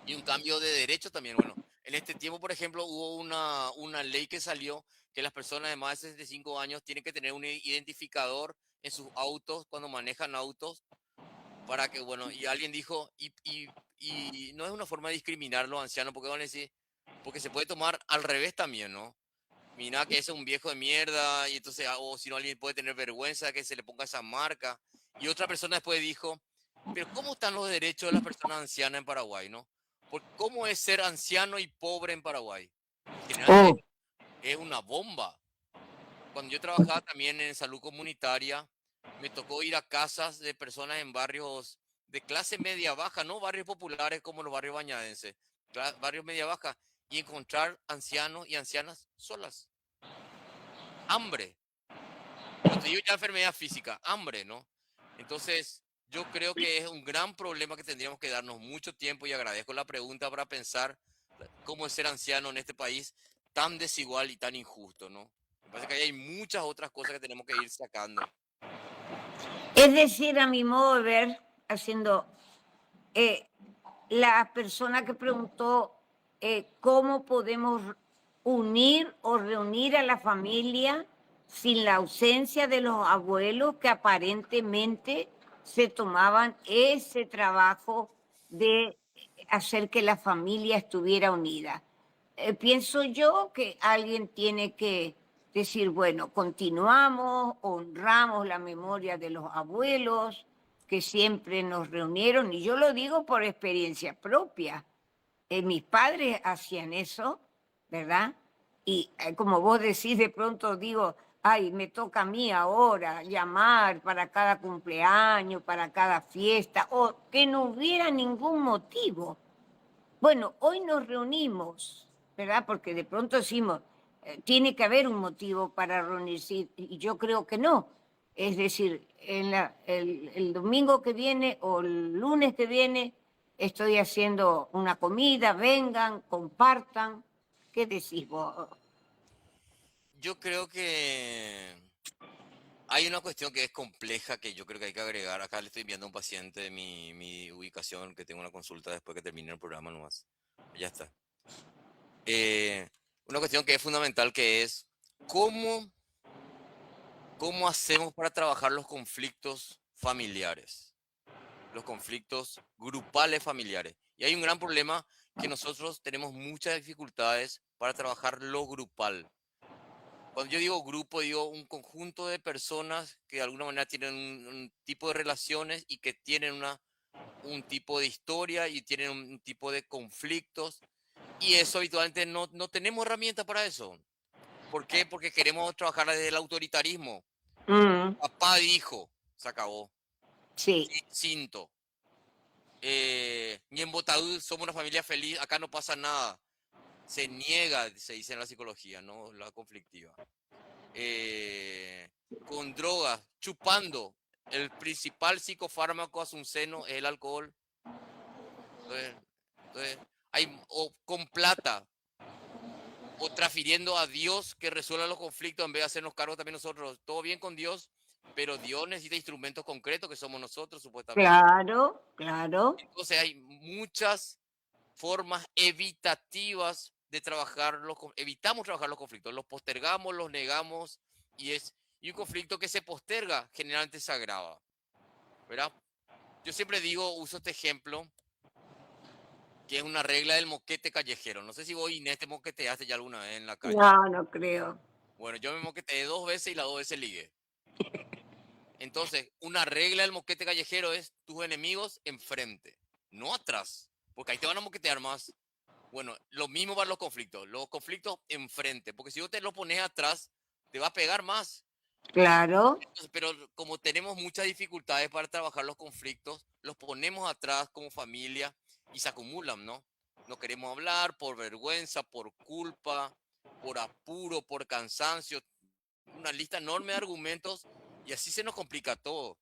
y un cambio de derechos también. Bueno, en este tiempo, por ejemplo, hubo una ley que salió que las personas de más de 65 años tienen que tener un identificador en sus autos cuando manejan autos para que, bueno, y alguien dijo, y no es una forma de discriminar a los ancianos, porque van a decir, porque se puede tomar al revés también, ¿no? Mira que ese es un viejo de mierda y entonces, o si no, alguien puede tener vergüenza de que se le ponga esa marca. Y otra persona después dijo, pero ¿cómo están los derechos de las personas ancianas en Paraguay, no? ¿Cómo es ser anciano y pobre en Paraguay? Generalmente Oh, es una bomba. Cuando yo trabajaba también en salud comunitaria, me tocó ir a casas de personas en barrios de clase media baja, no barrios populares como los barrios bañadenses, barrios media baja, y encontrar ancianos y ancianas solas. Hambre. No te digo ya enfermedad física, hambre, ¿no? Entonces, yo creo que es un gran problema que tendríamos que darnos mucho tiempo y agradezco la pregunta para pensar cómo es ser anciano en este país tan desigual y tan injusto, ¿no? Me parece que ahí hay muchas otras cosas que tenemos que ir sacando. es decir, a mi modo de ver, haciendo eh, la persona que preguntó cómo podemos unir o reunir a la familia sin la ausencia de los abuelos que aparentemente se tomaban ese trabajo de hacer que la familia estuviera unida. Pienso yo que alguien tiene que decir, bueno, continuamos, honramos la memoria de los abuelos que siempre nos reunieron, y yo lo digo por experiencia propia. Mis padres hacían eso, ¿verdad? Y como vos decís, de pronto digo, ay, me toca a mí ahora llamar para cada cumpleaños, para cada fiesta, o que no hubiera ningún motivo. Bueno, hoy nos reunimos, ¿verdad? Porque de pronto decimos, tiene que haber un motivo para reunirse, y yo creo que no. Es decir, el domingo que viene o el lunes que viene estoy haciendo una comida, vengan, compartan. ¿Qué decís vos? Yo creo que hay una cuestión que es compleja que yo creo que hay que agregar. Acá le estoy enviando a un paciente mi ubicación, que tengo una consulta después que termine el programa nomás. Ya está. Eh, una cuestión que es fundamental que es cómo, cómo hacemos para trabajar los conflictos familiares, los conflictos grupales familiares. Y hay un gran problema que nosotros tenemos muchas dificultades para trabajar lo grupal. Cuando yo digo grupo, digo un conjunto de personas que de alguna manera tienen un tipo de relaciones y que tienen un tipo de historia y tienen un tipo de conflictos. Y eso habitualmente no tenemos herramientas para eso. ¿Por qué? Porque queremos trabajar desde el autoritarismo. Mm, Papá dijo, se acabó. sí, Cinto. Ni en Botaúd somos una familia feliz, acá no pasa nada. Se niega, se dice en la psicología, ¿no? La conflictiva. Con drogas, chupando. El principal psicofármaco azuceno es el alcohol. Entonces, o con plata, o transfiriendo a Dios que resuelva los conflictos en vez de hacernos cargo también nosotros. Todo bien con Dios, pero Dios necesita instrumentos concretos que somos nosotros, supuestamente. claro, claro. Entonces hay muchas formas evitativas de trabajar evitamos trabajar los conflictos, los postergamos, los negamos y un conflicto que se posterga generalmente se agrava, ¿verdad? Yo siempre digo, uso este ejemplo, que es una regla del moquete callejero. No sé si vos, Inés, te moqueteaste ya alguna vez en la calle. No, no creo. Bueno, yo me moqueteé 2 veces y las 2 veces ligué. Entonces, una regla del moquete callejero es tus enemigos enfrente, no atrás, porque ahí te van a moquetear más. Bueno, lo mismo para los conflictos enfrente, porque si vos te lo pones atrás, te va a pegar más. Claro. Entonces, pero como tenemos muchas dificultades para trabajar los conflictos, los ponemos atrás como familia y se acumulan, ¿no? No queremos hablar por vergüenza, por culpa, por apuro, por cansancio, una lista enorme de argumentos y así se nos complica todo.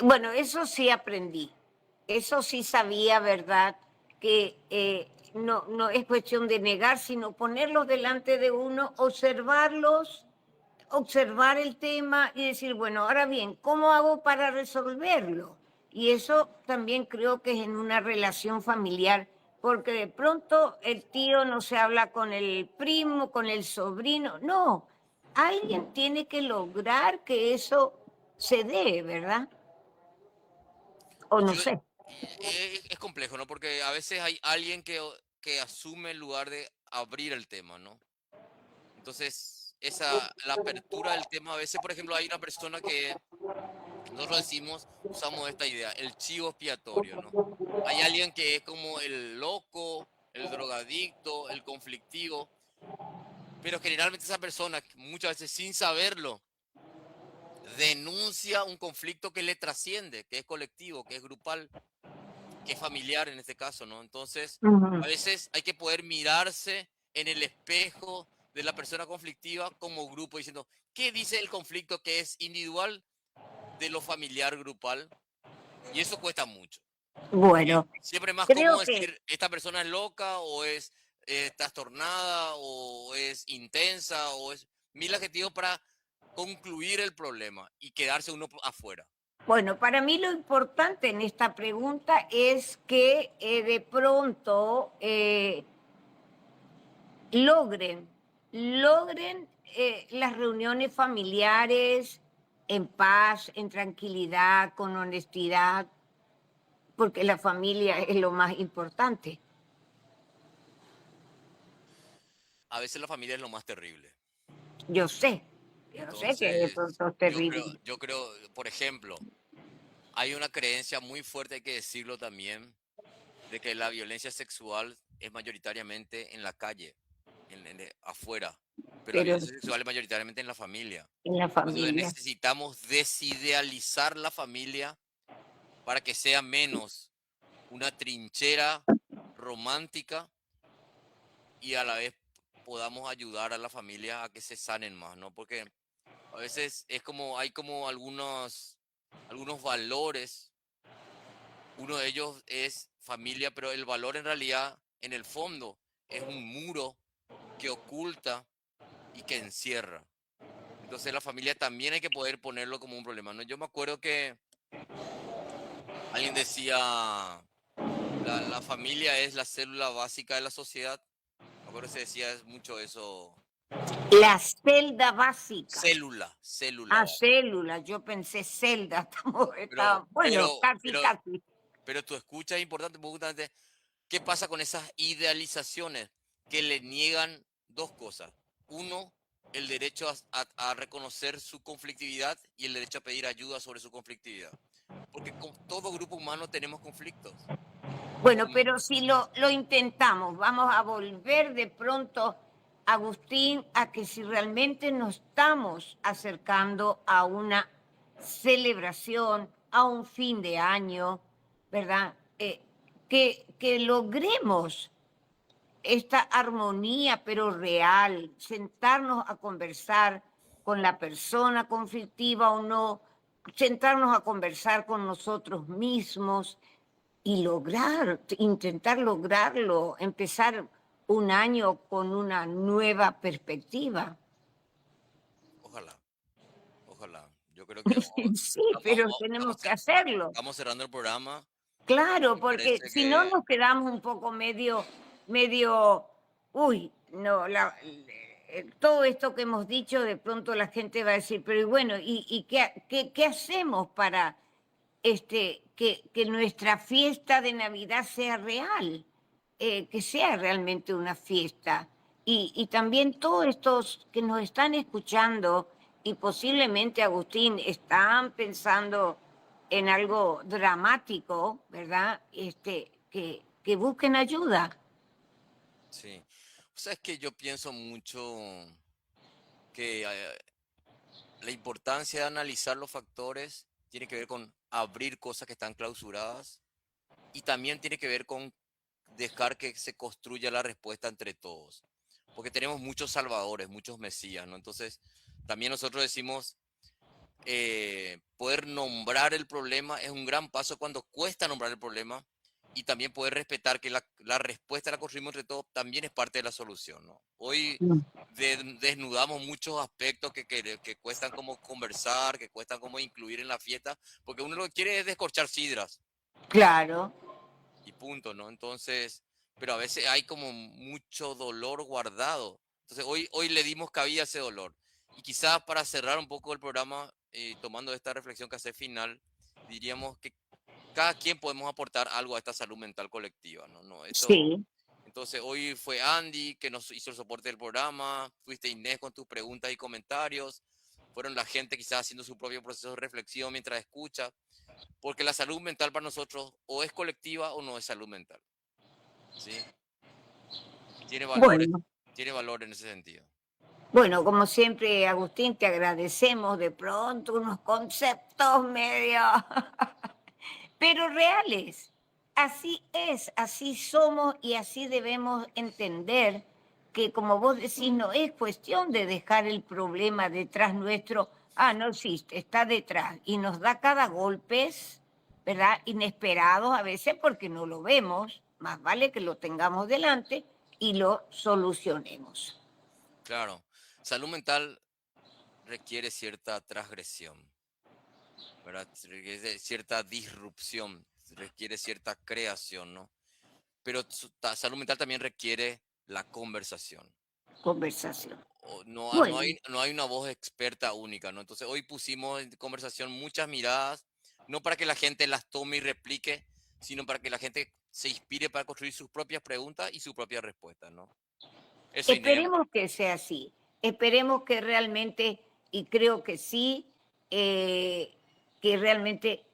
Bueno, eso sí aprendí. Eso sí sabía, ¿verdad? Que no, no es cuestión de negar, sino ponerlos delante de uno, observarlos, observar el tema y decir, bueno, ahora bien, ¿cómo hago para resolverlo? Y eso también creo que es en una relación familiar, porque de pronto el tío no se habla con el primo, con el sobrino, no, alguien tiene que lograr que eso se dé, ¿verdad? O Y no yo, sé. es complejo, ¿no? Porque a veces hay alguien que asume el lugar de abrir el tema, ¿no? Entonces, la apertura del tema, a veces, por ejemplo, hay una persona que nosotros decimos, usamos esta idea, el chivo expiatorio, ¿no? Hay alguien que es como el loco, el drogadicto, el conflictivo, pero generalmente esa persona, muchas veces sin saberlo, denuncia un conflicto que le trasciende, que es colectivo, que es grupal, que es familiar en este caso, ¿no? Entonces, Ujú. a veces hay que poder mirarse en el espejo de la persona conflictiva como grupo, diciendo, ¿qué dice el conflicto que es individual de lo familiar grupal? Y eso cuesta mucho. Porque Bueno, siempre es más creo cómodo que, decir, esta persona es loca o es trastornada o es intensa o es mil adjetivos para concluir el problema y quedarse uno afuera. bueno, para mí lo importante en esta pregunta es que de pronto logren, logren las reuniones familiares en paz, en tranquilidad, con honestidad, porque la familia es lo más importante. A veces la familia es lo más terrible. Yo sé, yo sé que de Entonces, pronto es terrible, yo creo, por ejemplo, hay una creencia muy fuerte, hay que decirlo también, de que la violencia sexual es mayoritariamente en la calle, afuera, pero la pero violencia sexual es mayoritariamente en la familia. en la Entonces familia. necesitamos desidealizar la familia para que sea menos una trinchera romántica y a la vez podamos ayudar a la familia a que se sanen más, ¿no? Porque a veces es como, hay como algunos valores. Uno de ellos es familia, pero el valor en realidad, en el fondo, es un muro que oculta y que encierra. Entonces la familia también hay que poder ponerlo como un problema, ¿no? Yo me acuerdo que alguien decía, la familia es la célula básica de la sociedad. Me acuerdo que se decía mucho eso. La celda básica. Célula básica. Célula, yo pensé celda, Pero, bueno, pero, casi, pero, casi. pero tu escucha es importante, porque justamente, ¿qué pasa con esas idealizaciones que le niegan dos cosas? Uno, el derecho a reconocer su conflictividad y el derecho a pedir ayuda sobre su conflictividad. Porque con todo grupo humano tenemos conflictos. Bueno, Con- pero si lo intentamos, vamos a volver de pronto, Agustín, a que si realmente nos estamos acercando a una celebración, a un fin de año, ¿verdad? Que logremos esta armonía, pero real, sentarnos a conversar con la persona conflictiva o no, sentarnos a conversar con nosotros mismos y intentar lograrlo, empezar un año con una nueva perspectiva. Ojalá, ojalá. Yo creo que Sí, pero tenemos que hacerlo. estamos cerrando el programa. Claro, Me porque parece si no que nos quedamos un poco medio, uy, no, todo esto que hemos dicho, de pronto la gente va a decir, pero y bueno, ¿y qué hacemos para que nuestra fiesta de Navidad sea real? Que sea realmente una fiesta. Y también todos estos que nos están escuchando y posiblemente, Agustín, están pensando en algo dramático, ¿verdad? Que busquen ayuda. sí. O sea, es que yo pienso mucho que la importancia de analizar los factores tiene que ver con abrir cosas que están clausuradas y también tiene que ver con dejar que se construya la respuesta entre todos. Porque tenemos muchos salvadores, muchos mesías, ¿no? Entonces, también nosotros decimos, poder nombrar el problema es un gran paso cuando cuesta nombrar el problema y también poder respetar que la respuesta la construimos entre todos también es parte de la solución, ¿no? Hoy desnudamos muchos aspectos que cuestan como conversar, que cuestan como incluir en la fiesta, porque uno lo que quiere es descorchar sidras Claro. y punto, ¿no? Entonces, pero a veces hay como mucho dolor guardado. Entonces, hoy le dimos cabida a ese dolor. Y quizás para cerrar un poco el programa, tomando esta reflexión que hace final, diríamos que cada quien podemos aportar algo a esta salud mental colectiva, ¿no? No, esto, Sí. entonces, hoy fue Andy que nos hizo el soporte del programa, fuiste Inés con tus preguntas y comentarios, fueron la gente quizás haciendo su propio proceso de reflexión mientras escucha, porque la salud mental para nosotros o es colectiva o no es salud mental, ¿sí? Tiene valores, Bueno, tiene valor en ese sentido. bueno, como siempre, Agustín, te agradecemos de pronto unos conceptos medio, pero reales. Así es, así somos y así debemos entender que, como vos decís, no es cuestión de dejar el problema detrás nuestro. No existe, está detrás y nos da cada golpes, ¿verdad? Inesperados a veces porque no lo vemos. Más vale que lo tengamos delante y lo solucionemos. Claro, salud mental requiere cierta transgresión, ¿verdad? Requiere cierta disrupción, requiere cierta creación, ¿no? Pero salud mental también requiere la conversación. Conversación. No hay, Bueno, no hay una voz experta única, ¿no? Entonces hoy pusimos en conversación muchas miradas, no para que la gente las tome y replique, sino para que la gente se inspire para construir sus propias preguntas y sus propias respuestas, ¿no? Eso, Inés. esperemos que sea así. Esperemos que realmente, y creo que sí, que realmente,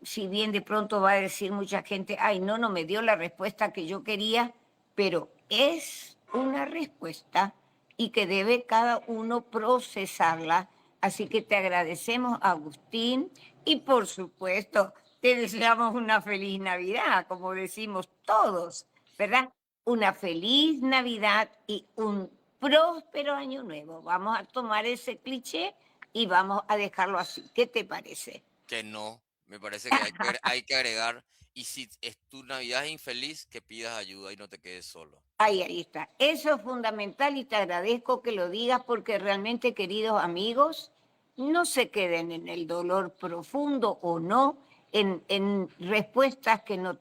si bien de pronto va a decir mucha gente, ay, no me dio la respuesta que yo quería, pero es una respuesta y que debe cada uno procesarla. Así que te agradecemos, Agustín, y por supuesto, te deseamos una feliz Navidad, como decimos todos, ¿verdad? Una feliz Navidad y un próspero año nuevo. Vamos a tomar ese cliché y vamos a dejarlo así. ¿Qué te parece? Que no, me parece que hay que agregar Y si tu Navidad es infeliz, que pidas ayuda y no te quedes solo. Ahí está. Eso es fundamental y te agradezco que lo digas porque realmente, queridos amigos, no se queden en el dolor profundo o no, en respuestas que no,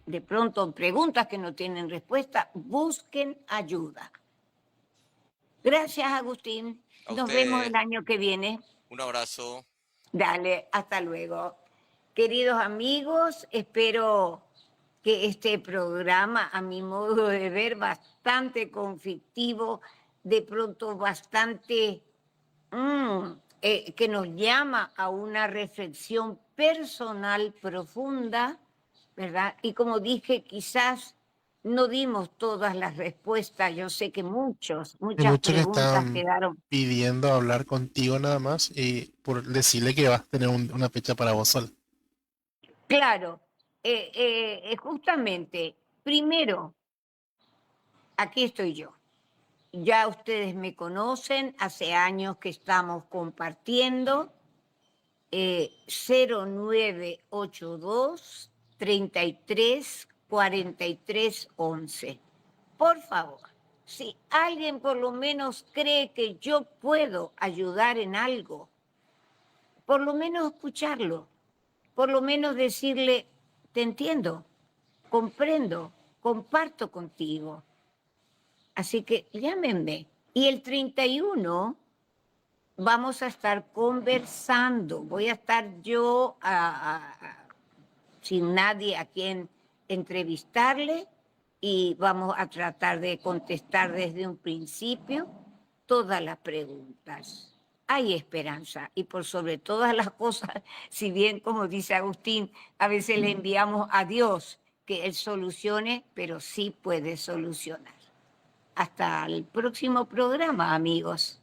de pronto en preguntas que no tienen respuesta, busquen ayuda. Gracias, Agustín. A Nos vemos ustedes, el año que viene. un abrazo. Dale, hasta luego. Queridos amigos, espero que este programa, a mi modo de ver, bastante conflictivo, de pronto bastante que nos llama a una reflexión personal profunda, ¿verdad? Y como dije, quizás no dimos todas las respuestas. Yo sé que Hay muchas muchos que preguntas están quedaron. pidiendo hablar contigo nada más y por decirle que vas a tener una fecha para vos sola. Claro, justamente, primero, aquí estoy yo. Ya ustedes me conocen, hace años que estamos compartiendo. 0982 33 43 11. Por favor, si alguien por lo menos cree que yo puedo ayudar en algo, por lo menos escucharlo, por lo menos decirle, te entiendo, comprendo, comparto contigo. Así que llámenme. Y el 31 vamos a estar conversando. Voy a estar yo sin nadie a quien entrevistarle y vamos a tratar de contestar desde un principio todas las preguntas. Hay esperanza y por sobre todas las cosas, si bien como dice Agustín, a veces le enviamos a Dios que Él solucione, pero sí puede solucionar. Hasta el próximo programa, amigos.